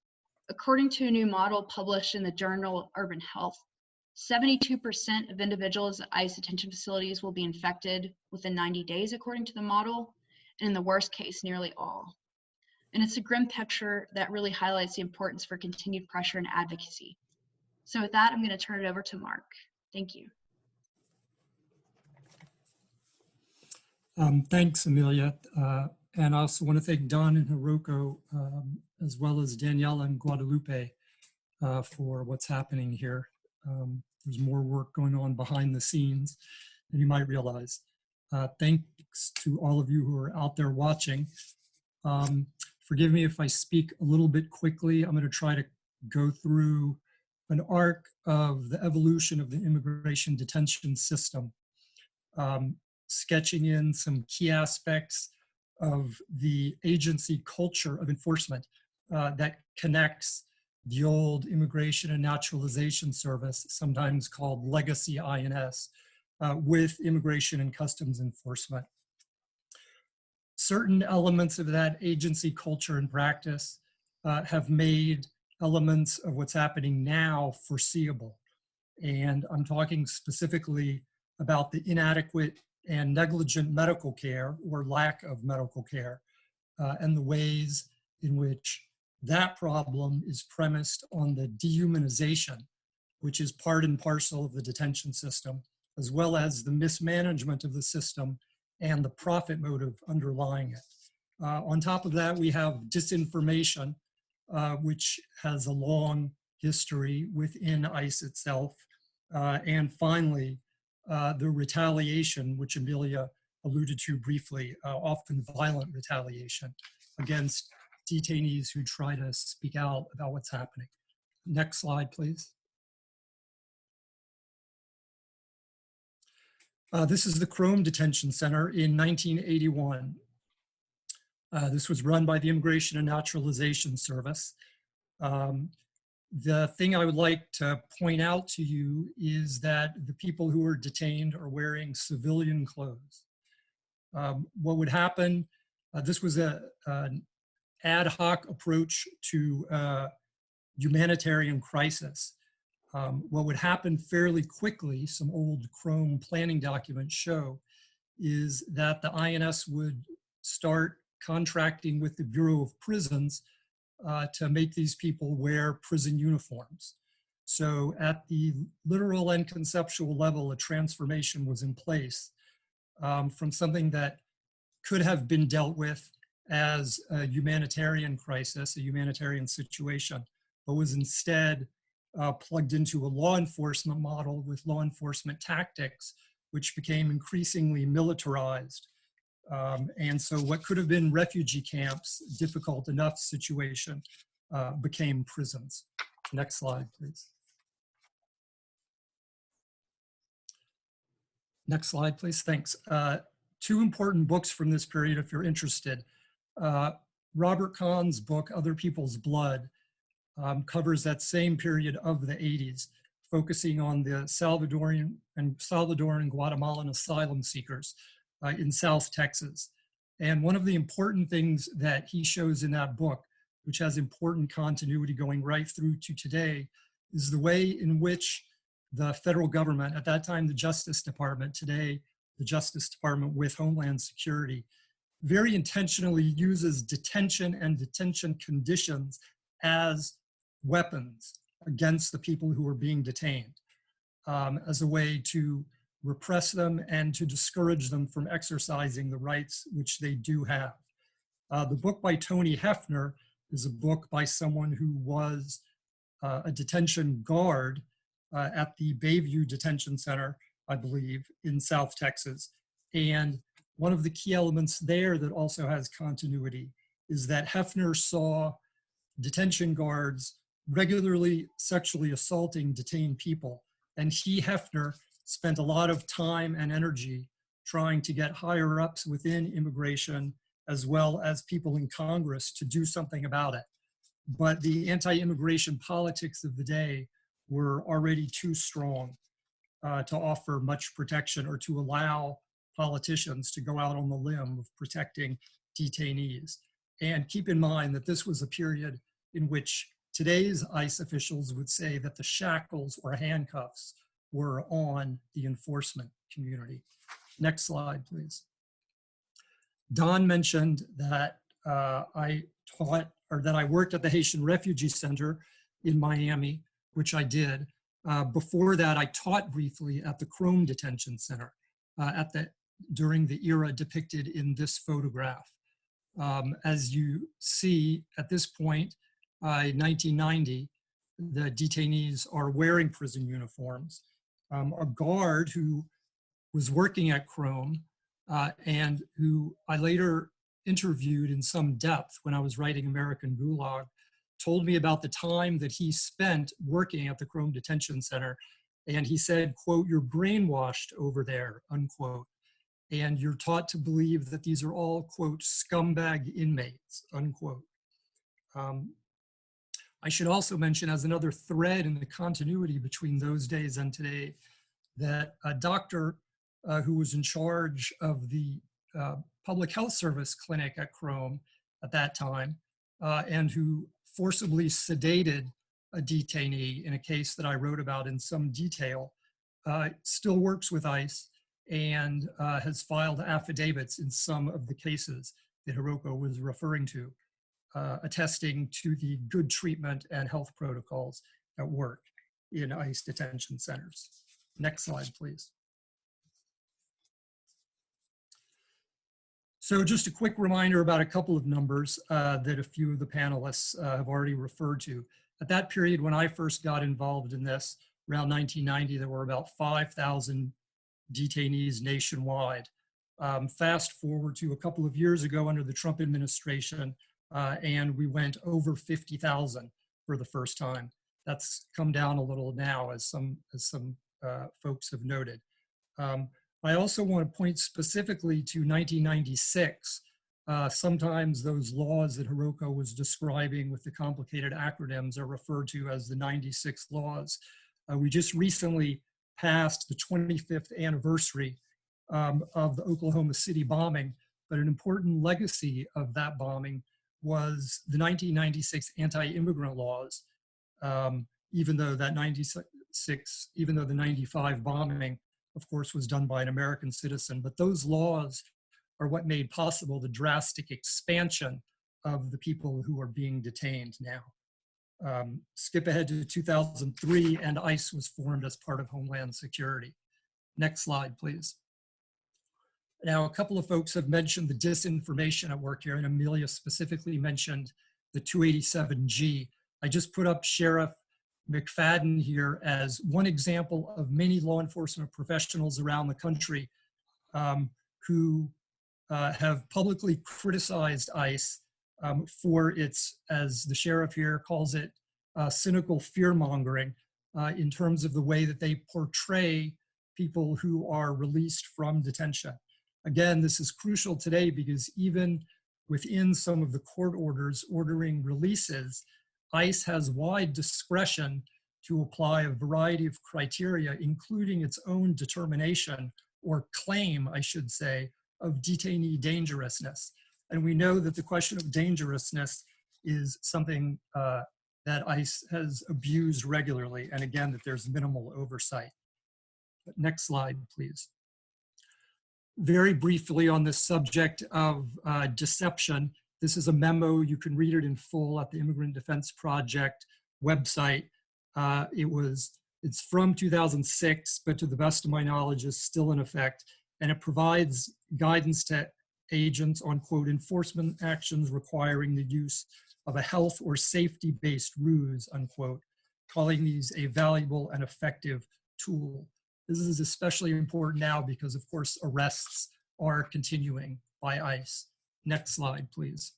According to a new model published in the Journal Urban Health, 72% of individuals at ICE detention facilities will be infected within 90 days, according to the model, and in the worst case, nearly all. And it's a grim picture that really highlights the importance for continued pressure and advocacy. So with that, I'm going to turn it over to Mark. Thank you. Thanks, Amelia. And I also want to thank Don and Hiroko, as well as Daniela and Guadalupe for what's happening here. There's more work going on behind the scenes than you might realize. Thanks to all of you who are out there watching. Forgive me if I speak a little bit quickly. I'm going to try to go through an arc of the evolution of the immigration detention system, sketching in some key aspects of the agency culture of enforcement that connects the old Immigration and Naturalization Service, sometimes called Legacy INS, with immigration and customs enforcement. Certain elements of that agency culture and practice have made elements of what's happening now foreseeable. And I'm talking specifically about the inadequate and negligent medical care or lack of medical care and the ways in which that problem is premised on the dehumanization, which is part and parcel of the detention system, as well as the mismanagement of the system and the profit motive underlying it. On top of that, we have disinformation, which has a long history within ICE itself. And finally, the retaliation, which Amelia alluded to briefly, often violent retaliation against detainees who try to speak out about what's happening. Next slide, please. This is the Krome Detention Center in 1981. This was run by the Immigration and Naturalization Service. The thing I would like to point out to you is that the people who are detained are wearing civilian clothes. What would happen, this was an ad hoc approach to humanitarian crisis. What would happen fairly quickly, some old Krome planning documents show, is that the INS would start contracting with the Bureau of Prisons to make these people wear prison uniforms. So at the literal and conceptual level, a transformation was in place from something that could have been dealt with as a humanitarian crisis, a humanitarian situation, but was instead plugged into a law enforcement model with law enforcement tactics, which became increasingly militarized. And so what could have been refugee camps, difficult enough situation, became prisons. Next slide, please. Next slide, please, thanks. Two important books from this period, if you're interested. Robert Kahn's book, Other People's Blood, covers that same period of the 80s, focusing on the Salvadoran and Guatemalan asylum seekers in South Texas. And one of the important things that he shows in that book, which has important continuity going right through to today, is the way in which the federal government, at that time the Justice Department, today the Justice Department with Homeland Security, very intentionally uses detention and detention conditions as weapons against the people who are being detained, as a way to repress them and to discourage them from exercising the rights which they do have. The book by Tony Hefner is a book by someone who was a detention guard at the Bayview Detention Center, I believe, in South Texas. And one of the key elements there that also has continuity is that Hefner saw detention guards regularly sexually assaulting detained people. And he, Hefner, spent a lot of time and energy trying to get higher ups within immigration, as well as people in Congress, to do something about it. But the anti-immigration politics of the day were already too strong to offer much protection or to allow politicians to go out on the limb of protecting detainees. And keep in mind that this was a period in which today's ICE officials would say that the shackles or handcuffs were on the enforcement community. Next slide, please. Don mentioned that I worked at the Haitian Refugee Center in Miami, which I did. Before that, I taught briefly at the Krome Detention Center during the era depicted in this photograph. As you see at this point, 1990, the detainees are wearing prison uniforms. A guard who was working at Krome and who I later interviewed in some depth when I was writing American Gulag, told me about the time that he spent working at the Krome Detention Center. And he said, quote, "You're brainwashed over there," unquote. And you're taught to believe that these are all, quote, "scumbag inmates," unquote. I should also mention, as another thread in the continuity between those days and today, that a doctor who was in charge of the public health service clinic at Krome at that time, and who forcibly sedated a detainee in a case that I wrote about in some detail, still works with ICE and has filed affidavits in some of the cases that Hiroko was referring to, attesting to the good treatment and health protocols that work in ICE detention centers. Next slide, please. So just a quick reminder about a couple of numbers that a few of the panelists have already referred to. At that period when I first got involved in this, around 1990, there were about 5,000 detainees nationwide. Fast forward to a couple of years ago under the Trump administration, and we went over 50,000 for the first time. That's come down a little now, as some folks have noted. I also want to point specifically to 1996. Sometimes those laws that Hiroko was describing with the complicated acronyms are referred to as the 96 laws. We just recently passed the 25th anniversary of the Oklahoma City bombing, but an important legacy of that bombing was the 1996 anti-immigrant laws, even though the 95 bombing, of course, was done by an American citizen. But those laws are what made possible the drastic expansion of the people who are being detained now. Skip ahead to 2003, and ICE was formed as part of Homeland Security. Next slide, please. Now, a couple of folks have mentioned the disinformation at work here, and Amelia specifically mentioned the 287G. I just put up Sheriff McFadden here as one example of many law enforcement professionals around the country who have publicly criticized ICE for its, as the sheriff here calls it, cynical fear-mongering in terms of the way that they portray people who are released from detention. Again, this is crucial today because even within some of the court orders ordering releases, ICE has wide discretion to apply a variety of criteria, including its own determination or claim, I should say, of detainee dangerousness. And we know that the question of dangerousness is something that ICE has abused regularly, and again, that there's minimal oversight. But next slide, please. Very briefly on this subject of deception, this is a memo. You can read it in full at the Immigrant Defense Project website. It's from 2006, but to the best of my knowledge is still in effect. And it provides guidance to agents on, quote, enforcement actions requiring the use of a health or safety-based ruse, unquote, calling these a valuable and effective tool. This is especially important now because, of course, arrests are continuing by ICE. Next slide, please.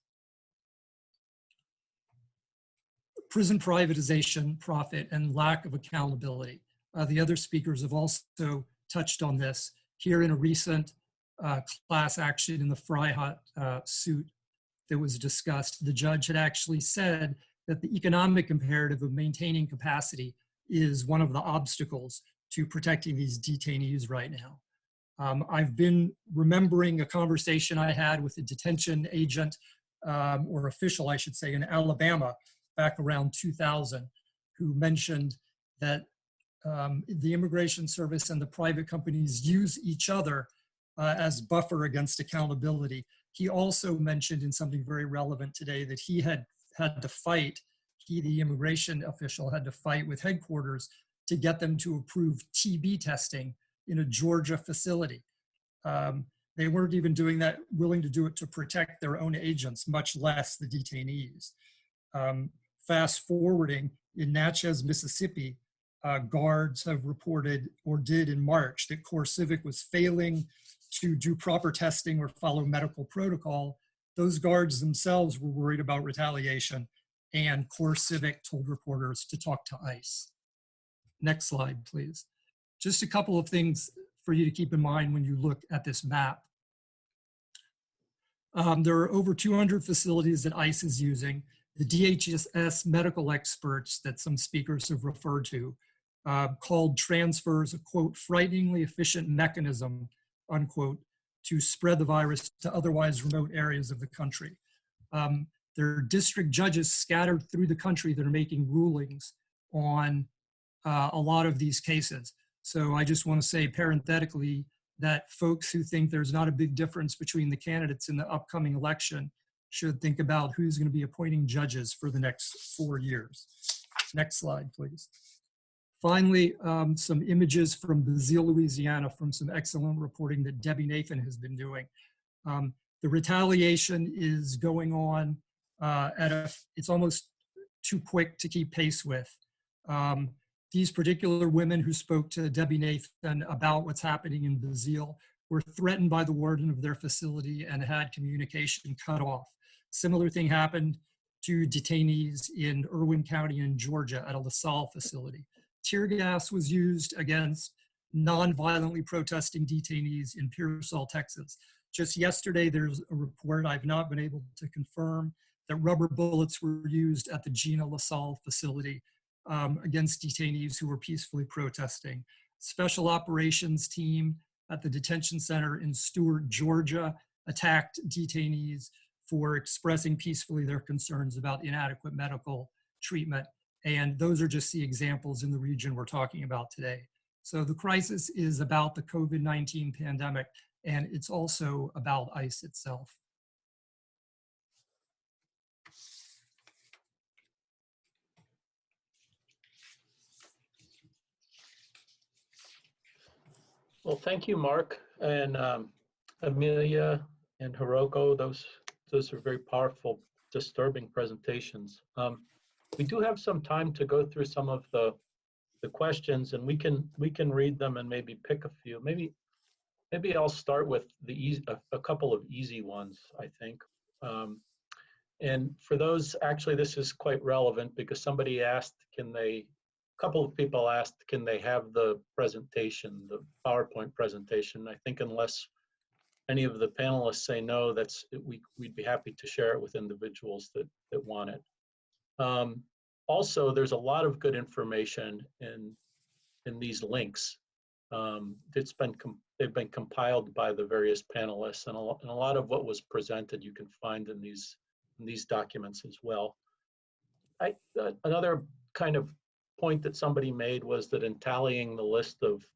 Prison privatization, profit, and lack of accountability. The other speakers have also touched on this. Here in a recent class action in the Fryhut suit that was discussed, the judge had actually said that the economic imperative of maintaining capacity is one of the obstacles to protecting these detainees right now. I've been remembering a conversation I had with a detention agent, or official, I should say, in Alabama back around 2000, who mentioned that the Immigration Service and the private companies use each other as buffer against accountability. He also mentioned in something very relevant today that he had to fight, the immigration official had to fight with headquarters to get them to approve TB testing in a Georgia facility. They weren't even doing that, willing to do it to protect their own agents, much less the detainees. Fast forwarding, in Natchez, Mississippi, guards have reported, or did in March, that CoreCivic was failing to do proper testing or follow medical protocol. Those guards themselves were worried about retaliation, and CoreCivic told reporters to talk to ICE. Next slide, please. Just a couple of things for you to keep in mind when you look at this map. There are over 200 facilities that ICE is using. The DHS medical experts that some speakers have referred to called transfers a, quote, frighteningly efficient mechanism, unquote, to spread the virus to otherwise remote areas of the country. There are district judges scattered through the country that are making rulings on a lot of these cases. So I just want to say parenthetically that folks who think there's not a big difference between the candidates in the upcoming election should think about who's going to be appointing judges for the next 4 years. Next slide, please. Finally, some images from Basile, Louisiana, from some excellent reporting that Debbie Nathan has been doing. The retaliation is going on it's almost too quick to keep pace with. These particular women who spoke to Debbie Nathan about what's happening in Basile were threatened by the warden of their facility and had communication cut off. Similar thing happened to detainees in Irwin County in Georgia at a LaSalle facility. Tear gas was used against non-violently protesting detainees in Pearsall, Texas. Just yesterday, there's a report I've not been able to confirm that rubber bullets were used at the Gina LaSalle facility against detainees who were peacefully protesting. Special operations team at the detention center in Stewart, Georgia, attacked detainees for expressing peacefully their concerns about inadequate medical treatment. And those are just the examples in the region we're talking about today. So the crisis is about the COVID-19 pandemic, and it's also about ICE itself. Well, thank you, Mark and Amelia and Hiroko. Those are very powerful, disturbing presentations. We do have some time to go through some of the questions, and we can read them and maybe pick a few. Maybe I'll start with a couple of easy ones, I think. And for those, actually, this is quite relevant because somebody asked, a couple of people asked, can they have the presentation, the PowerPoint presentation? I think unless any of the panelists say no, we'd be happy to share it with individuals that want it. Also, there's a lot of good information in these links. They've been compiled by the various panelists, and a lot of what was presented you can find in these documents as well. Another kind of point that somebody made was that in tallying the list of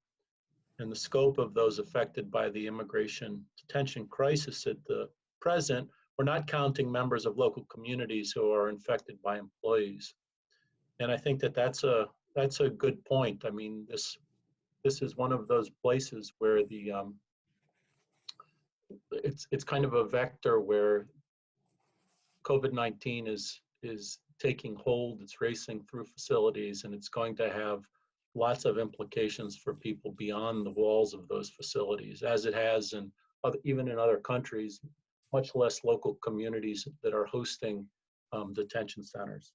and the scope of those affected by the immigration detention crisis at the present, we're not counting members of local communities who are infected by employees. And I think that's a good point. I mean, this is one of those places where it's kind of a vector where COVID-19 is taking hold, it's racing through facilities, and it's going to have lots of implications for people beyond the walls of those facilities, as it has even in other countries, much less local communities that are hosting detention centers.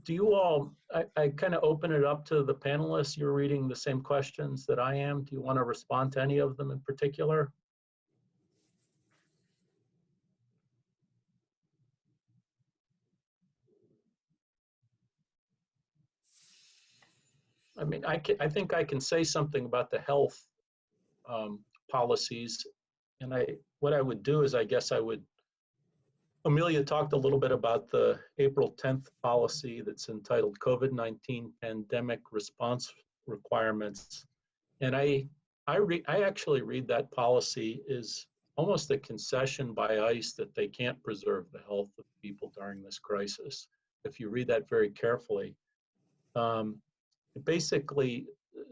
Do you all, I kind of open it up to the panelists. You're reading the same questions that I am. Do you want to respond to any of them in particular? I mean, I think I can say something about the health policies. And what I would do is, I guess Amelia talked a little bit about the April 10th policy that's entitled COVID-19 Pandemic Response Requirements. And I actually read that policy is almost a concession by ICE that they can't preserve the health of people during this crisis, if you read that very carefully. It basically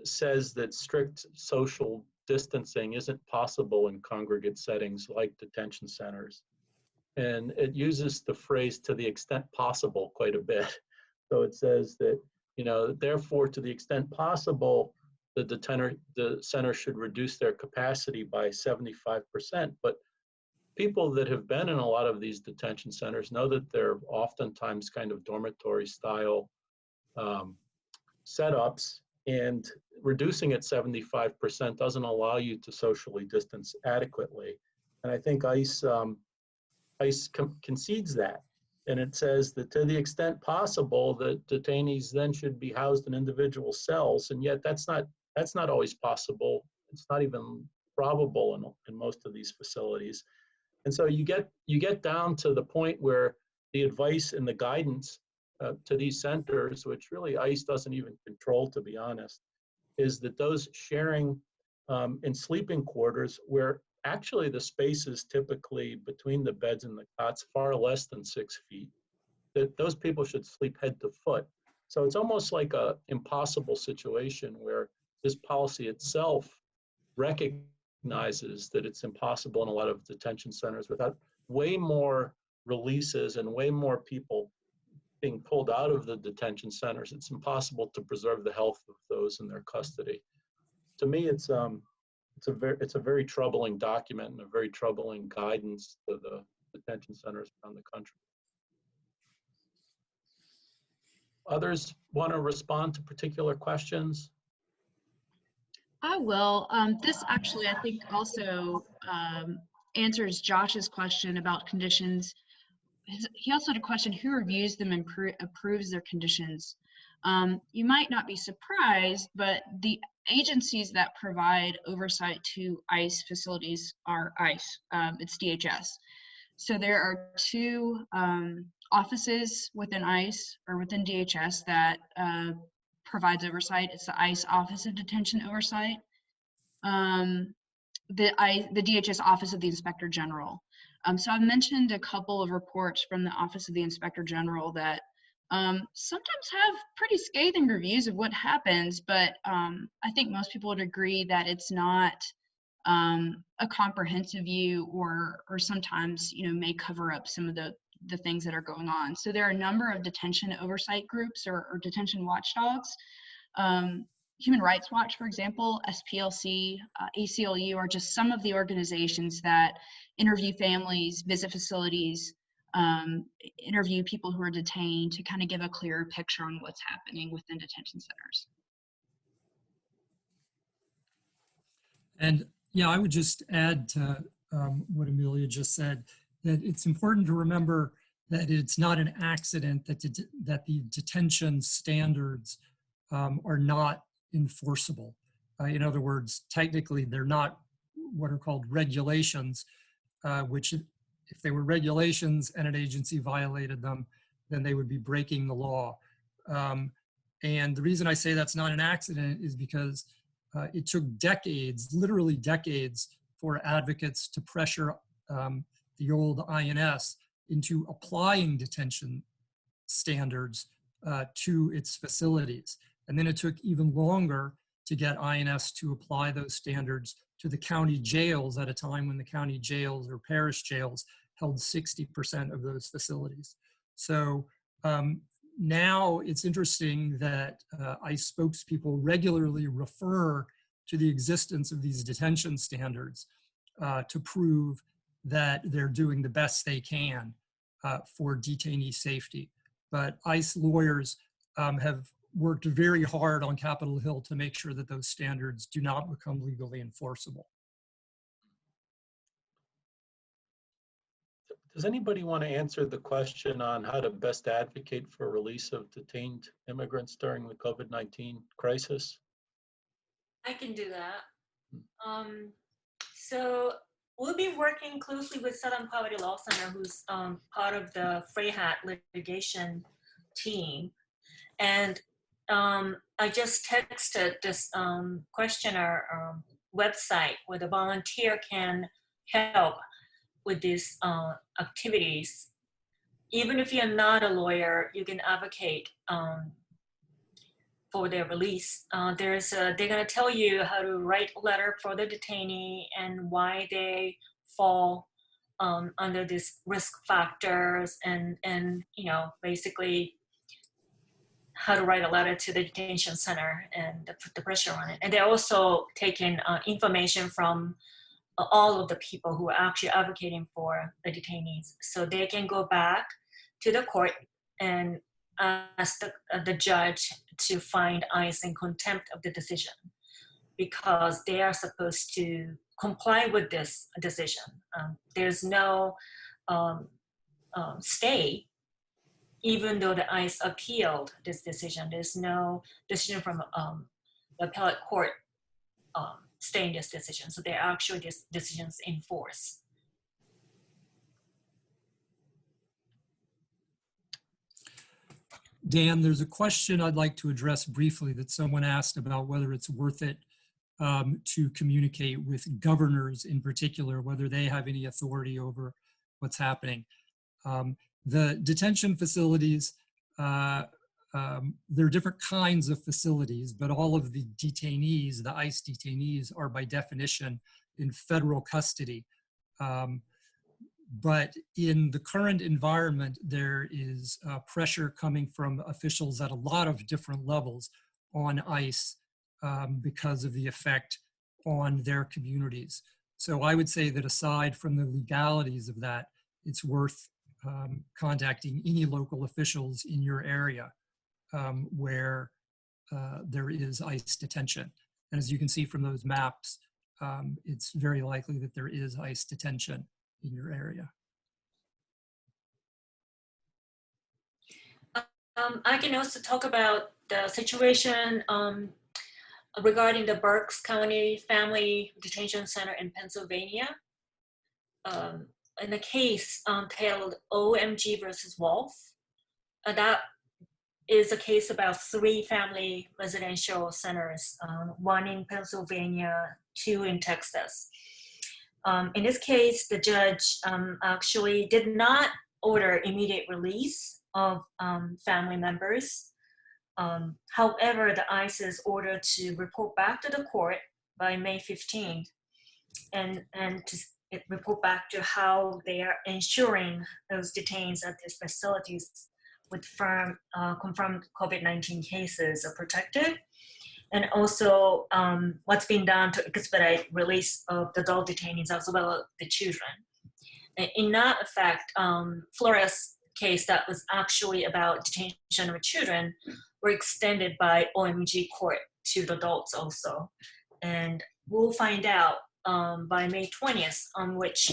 says that strict social distancing isn't possible in congregate settings like detention centers. And it uses the phrase "to the extent possible" quite a bit. So it says that, therefore, to the extent possible, the center should reduce their capacity by 75%. But people that have been in a lot of these detention centers know that they're oftentimes kind of dormitory style setups, and reducing it 75% doesn't allow you to socially distance adequately. And I think ICE concedes that. And it says that to the extent possible, that detainees then should be housed in individual cells, and yet that's not always possible. It's not even probable in most of these facilities. And so you get down to the point where the advice and the guidance to these centers, which really ICE doesn't even control, to be honest, is that those sharing in sleeping quarters, where actually the space is typically between the beds and the cots far less than 6 feet, that those people should sleep head to foot. So it's almost like an impossible situation where this policy itself recognizes that it's impossible in a lot of detention centers without way more releases and way more people being pulled out of the detention centers. It's impossible to preserve the health of those in their custody. To me, it's a very troubling document and a very troubling guidance to the detention centers around the country. Others want to respond to particular questions? I will. This actually, I think, also answers Josh's question about conditions. He also had a question: who reviews them and approves their conditions? You might not be surprised, but the agencies that provide oversight to ICE facilities are ICE. It's DHS. So there are two offices within ICE or within DHS that provides oversight. It's the ICE Office of Detention Oversight, the DHS Office of the Inspector General. So I've mentioned a couple of reports from the Office of the Inspector General that sometimes have pretty scathing reviews of what happens, but I think most people would agree that it's not a comprehensive view, or sometimes, you know, may cover up some of the things that are going on. So there are a number of detention oversight groups or detention watchdogs. Human Rights Watch, for example, SPLC, ACLU are just some of the organizations that interview families, visit facilities, interview people who are detained to kind of give a clearer picture on what's happening within detention centers. And yeah, I would just add to what Amelia just said, that it's important to remember that it's not an accident that, that the detention standards are not enforceable. In other words, technically, they're not what are called regulations, which if they were regulations and an agency violated them, then they would be breaking the law. And the reason I say that's not an accident is because it took decades, literally decades, for advocates to pressure the old INS into applying detention standards to its facilities. And then it took even longer to get INS to apply those standards to the county jails at a time when the county jails or parish jails held 60% of those facilities. So now it's interesting that ICE spokespeople regularly refer to the existence of these detention standards to prove that they're doing the best they can for detainee safety. But ICE lawyers have worked very hard on Capitol Hill to make sure that those standards do not become legally enforceable. Does anybody want to answer the question on how to best advocate for release of detained immigrants during the COVID-19 crisis? I can do that. So we'll be working closely with Southern Poverty Law Center, who's part of the Freyhat litigation team. And I just texted this questionnaire website where the volunteer can help with these activities. Even if you're not a lawyer, you can advocate for their release. They're gonna tell you how to write a letter for the detainee and why they fall under these risk factors, and you know, basically how to write a letter to the detention center and put the pressure on it. And they're also taking information from all of the people who are actually advocating for the detainees. So they can go back to the court and ask the judge to find ICE in contempt of the decision, because they are supposed to comply with this decision. There's no stay, even though the ICE appealed this decision. There's no decision from the appellate court staying this decision. So they're actually these decisions in force. Dan, there's a question I'd like to address briefly that someone asked about whether it's worth it to communicate with governors in particular, whether they have any authority over what's happening. The detention facilities, there are different kinds of facilities, but all of the detainees, the ICE detainees, are by definition in federal custody. But in the current environment, there is pressure coming from officials at a lot of different levels on ICE because of the effect on their communities. So I would say that aside from the legalities of that, it's worth contacting any local officials in your area where there is ICE detention. And as you can see from those maps, it's very likely that there is ICE detention in your area. I can also talk about the situation regarding the Berks County Family Detention Center in Pennsylvania. In the case titled OMG versus Wolf, that is a case about 3 family residential centers, 1 in Pennsylvania, 2 in Texas. In this case, the judge actually did not order immediate release of family members. However, the ICE's ordered to report back to the court by May 15th and to report back to how they are ensuring those detainees at these facilities with confirmed COVID-19 cases are protected, and also what's being done to expedite release of the adult detainees as well as the children. In that effect, Flores case that was actually about detention of children were extended by OMG court to the adults also. And we'll find out by May 20th on which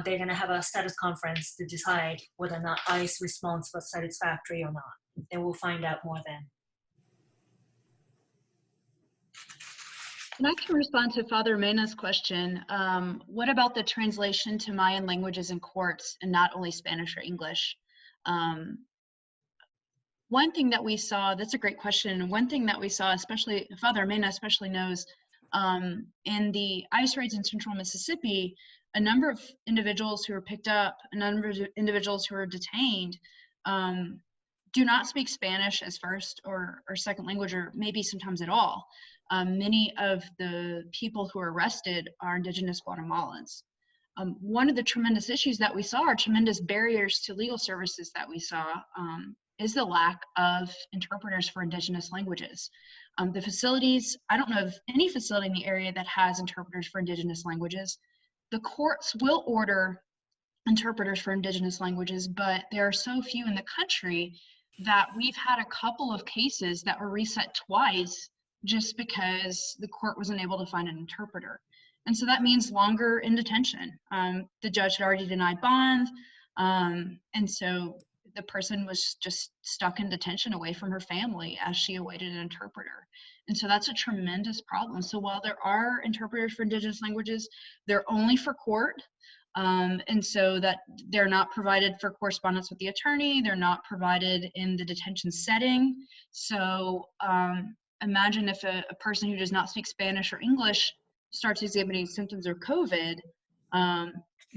they're gonna have a status conference to decide whether or not ICE response was satisfactory or not. And we'll find out more then. And I can respond to Father Mena's question. What about the translation to Mayan languages in courts and not only Spanish or English? One thing that we saw, that's a great question. One thing that we saw, especially Father Mena especially knows, in the ICE raids in central Mississippi, a number of individuals who were picked up, a number of individuals who were detained, do not speak Spanish as first or second language, or maybe sometimes at all. Many of the people who are arrested are indigenous Guatemalans. One of the tremendous issues that we saw, or tremendous barriers to legal services that we saw, is the lack of interpreters for indigenous languages. The facilities, I don't know of any facility in the area that has interpreters for indigenous languages. The courts will order interpreters for indigenous languages, but there are so few in the country that we've had a couple of cases that were reset twice just because the court wasn't able to find an interpreter. And so that means longer in detention. The judge had already denied bond, and so the person was just stuck in detention away from her family as she awaited an interpreter. And so that's a tremendous problem. So while there are interpreters for indigenous languages, they're only for court. And so that they're not provided for correspondence with the attorney, they're not provided in the detention setting. So imagine if a person who does not speak Spanish or English starts exhibiting symptoms of COVID,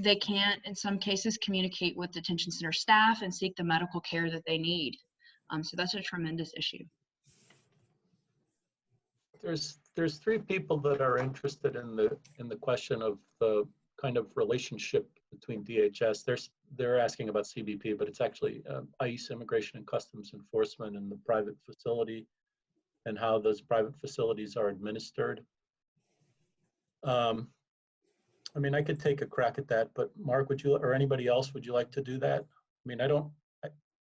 they can't, in some cases, communicate with detention center staff and seek the medical care that they need. So that's a tremendous issue. There's 3 people that are interested in the question of the kind of relationship between DHS. They're asking about CBP, but it's actually ICE, Immigration and Customs Enforcement, and the private facility, and how those private facilities are administered. I mean, I could take a crack at that, but Mark, would you, or anybody else, would you like to do that? I mean,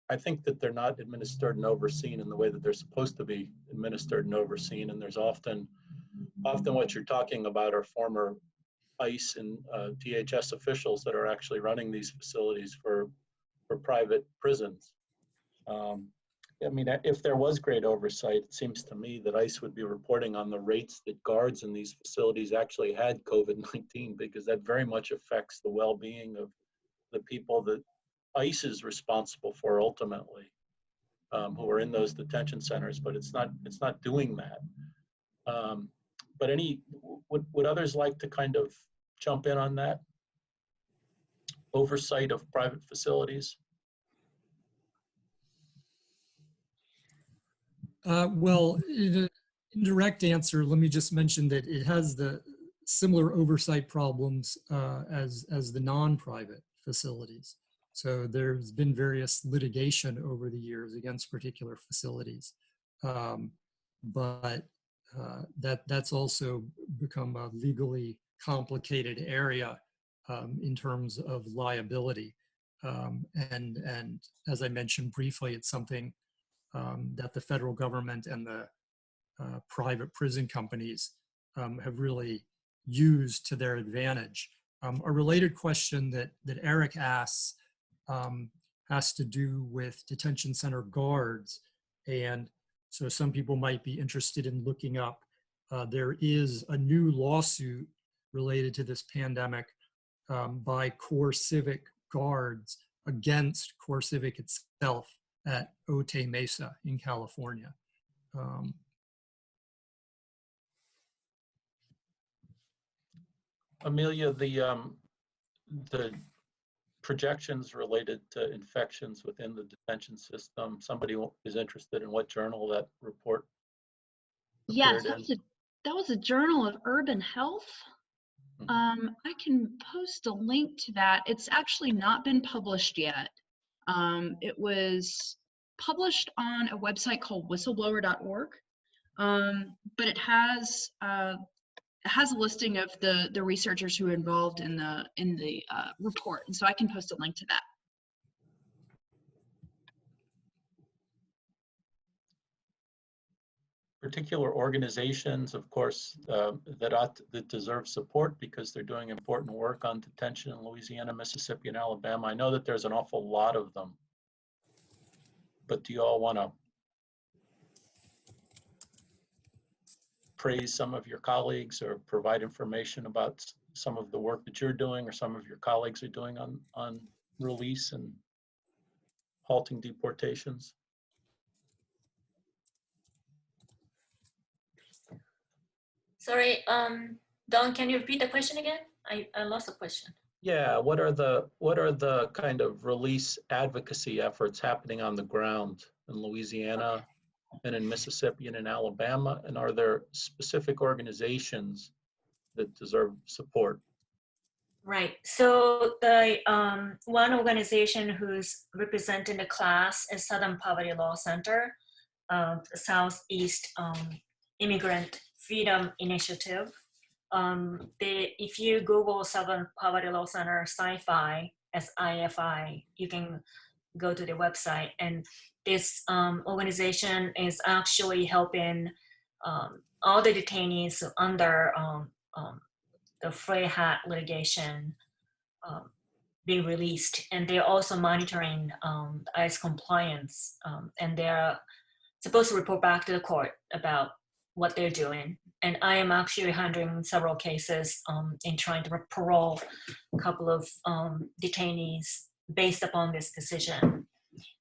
I think that they're not administered and overseen in the way that they're supposed to be administered and overseen, and there's often what you're talking about are former ICE and DHS officials that are actually running these facilities for private prisons. I mean, if there was great oversight, it seems to me that ICE would be reporting on the rates that guards in these facilities actually had COVID-19, because that very much affects the well-being of the people that ICE is responsible for ultimately, who are in those detention centers, but it's not doing that. But would others like to kind of jump in on that? Oversight of private facilities? Well, in an indirect answer, let me just mention that it has the similar oversight problems as the non-private facilities. So there's been various litigation over the years against particular facilities, but that's also become a legally complicated area in terms of liability. And as I mentioned briefly, it's something that the federal government and the private prison companies have really used to their advantage. A related question that Eric asks has to do with detention center guards. And so some people might be interested in looking up. There is a new lawsuit related to this pandemic by Core Civic guards against Core Civic itself at Otay Mesa in California. Amelia, the projections related to infections within the detention system, somebody is interested in what journal that report Yes, appeared in? that was a Journal of Urban Health. I can post a link to that. It's actually not been published yet. It was published on a website called whistleblower.org, but it has a listing of the researchers who are involved in the report, and so I can post a link to that. Particular organizations, of course, that deserve support because they're doing important work on detention in Louisiana, Mississippi, and Alabama. I know that there's an awful lot of them, but do you all want to praise some of your colleagues or provide information about some of the work that you're doing or some of your colleagues are doing on release and halting deportations? Sorry, Don, can you repeat the question again? I lost the question. Yeah, what are the kind of release advocacy efforts happening on the ground in Louisiana and in Mississippi and in Alabama? And are there specific organizations that deserve support? Right. So the one organization who's representing the class is Southern Poverty Law Center, Southeast Immigrant Freedom Initiative. If you Google Southern Poverty Law Center SIFI, SIFI, you can go to the website. And this organization is actually helping all the detainees under the Frey Hat litigation being released. And they're also monitoring ICE compliance. And they're supposed to report back to the court about what they're doing. And I am actually handling several cases in trying to parole a couple of detainees based upon this decision.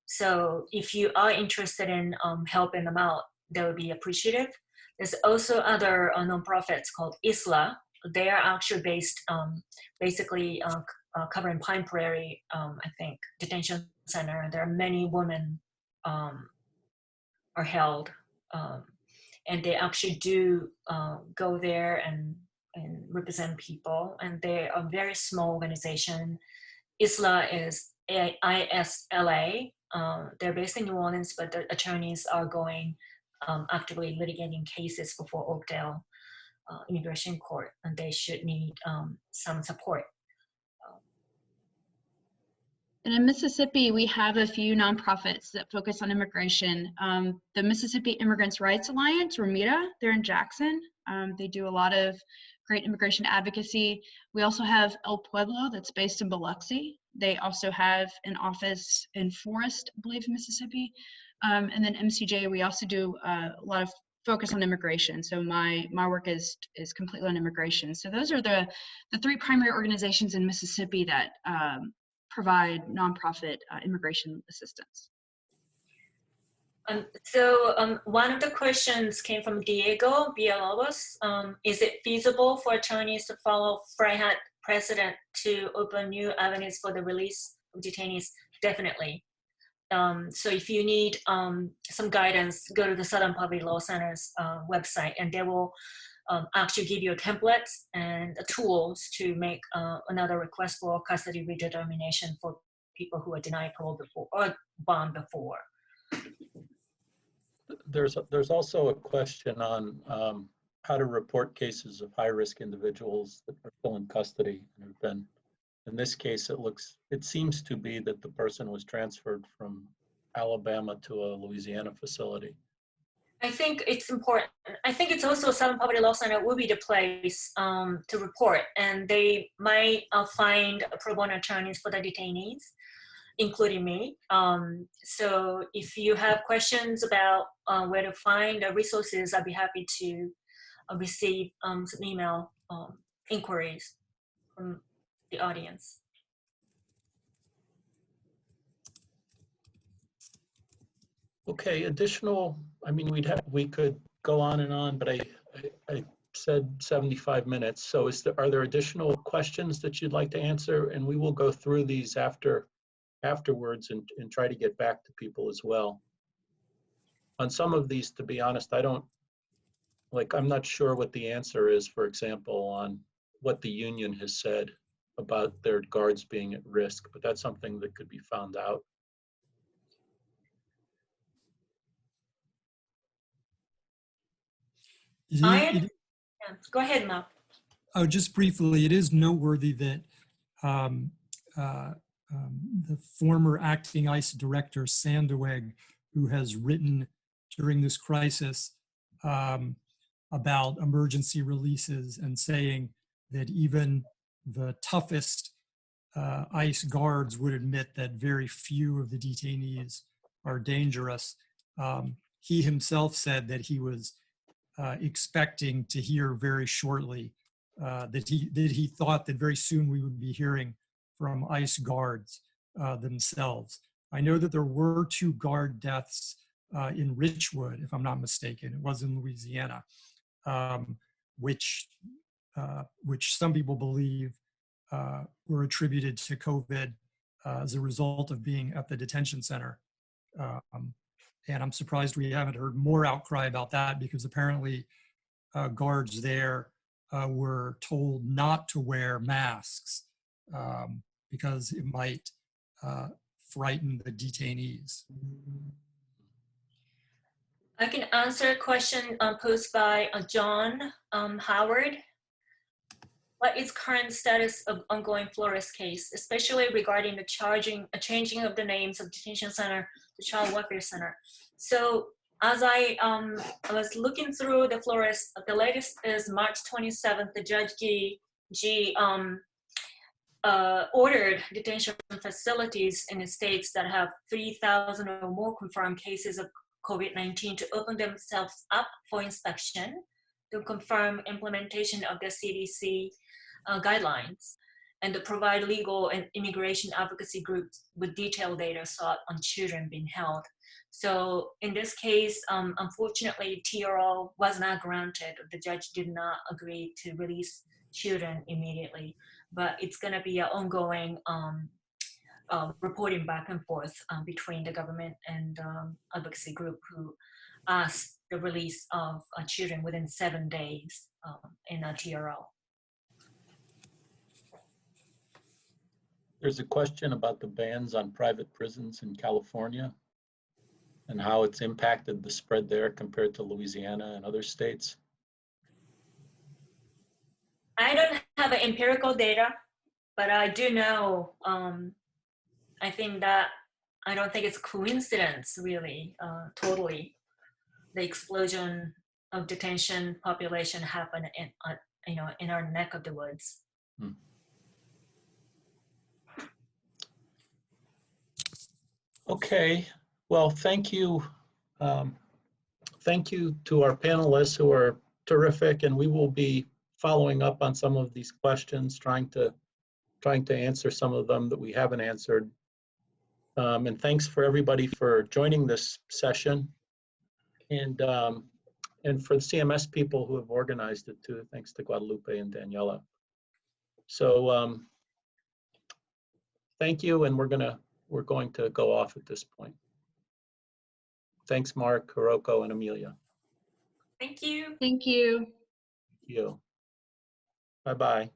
So if you are interested in helping them out, that would be appreciative. There's also other nonprofits called ISLA. They are actually based basically covering Pine Prairie, I think, detention center. There are many women are held. And they actually do go there and represent people. And they're a very small organization. ISLA is ISLA. They're based in New Orleans, but the attorneys are going actively litigating cases before Oakdale Immigration Court, and they should need some support. And in Mississippi, we have a few nonprofits that focus on immigration. The Mississippi Immigrants' Rights Alliance, or MIRA, they're in Jackson. They do a lot of great immigration advocacy. We also have El Pueblo that's based in Biloxi. They also have an office in Forest, I believe, Mississippi. And then MCJ, we also do a lot of focus on immigration. So my work is completely on immigration. So those are the three primary organizations in Mississippi that provide nonprofit immigration assistance. So one of the questions came from Diego Villalobos. Is it feasible for attorneys to follow Frey Hat precedent to open new avenues for the release of detainees? Definitely. So if you need some guidance, go to the Southern Poverty Law Center's website, and they will actually give you templates and tools to make another request for custody redetermination for people who are denied parole before or bond before. There's also a question on how to report cases of high-risk individuals that are still in custody and have been. In this case, it seems to be that the person was transferred from Alabama to a Louisiana facility. I think it's important. I think it's also Southern Poverty Law Center will be the place to report, and they might find pro bono attorneys for the detainees, including me. So if you have questions about where to find the resources, I'd be happy to receive some email inquiries from the audience. Okay, additional, I mean, we could go on and on, but I said 75 minutes. So are there additional questions that you'd like to answer? And we will go through these afterwards and try to get back to people as well. On some of these, to be honest, I'm not sure what the answer is, for example, on what the union has said about their guards being at risk, but that's something that could be found out. Go ahead, Mal. Oh, just briefly, it is noteworthy that the former acting ICE director, Sandeweg, who has written during this crisis about emergency releases and saying that even the toughest ICE guards would admit that very few of the detainees are dangerous. He himself said that he was expecting to hear very shortly that he thought that very soon we would be hearing from ICE guards themselves. I know that there were 2 guard deaths in Richwood, if I'm not mistaken. It was in Louisiana, which some people believe were attributed to COVID as a result of being at the detention center. And I'm surprised we haven't heard more outcry about that, because apparently guards there were told not to wear masks because it might frighten the detainees. I can answer a question posed by John Howard. What is current status of ongoing Flores case, especially regarding the changing of the names of detention center to child welfare center? So as I was looking through the Flores, the latest is March 27th, the Judge G ordered detention facilities in the states that have 3,000 or more confirmed cases of COVID-19 to open themselves up for inspection to confirm implementation of the CDC guidelines, and to provide legal and immigration advocacy groups with detailed data sought on children being held. So in this case, unfortunately, TRO was not granted. The judge did not agree to release children immediately, but it's gonna be an ongoing reporting back and forth between the government and advocacy group who asked the release of children within 7 days in a TRO. There's a question about the bans on private prisons in California and how it's impacted the spread there compared to Louisiana and other states. I don't have empirical data, but I do know, I think that I don't think it's coincidence really, totally. The explosion of detention population happened in our neck of the woods. Okay, well, thank you. Thank you to our panelists who are terrific, and we will be following up on some of these questions, trying to answer some of them that we haven't answered. And thanks for everybody for joining this session, and for the CMS people who have organized it too. Thanks to Guadalupe and Daniela. So thank you, and we're going to go off at this point. Thanks, Mark, Hiroko, and Amelia. Thank you. Thank you. Thank you. Bye-bye.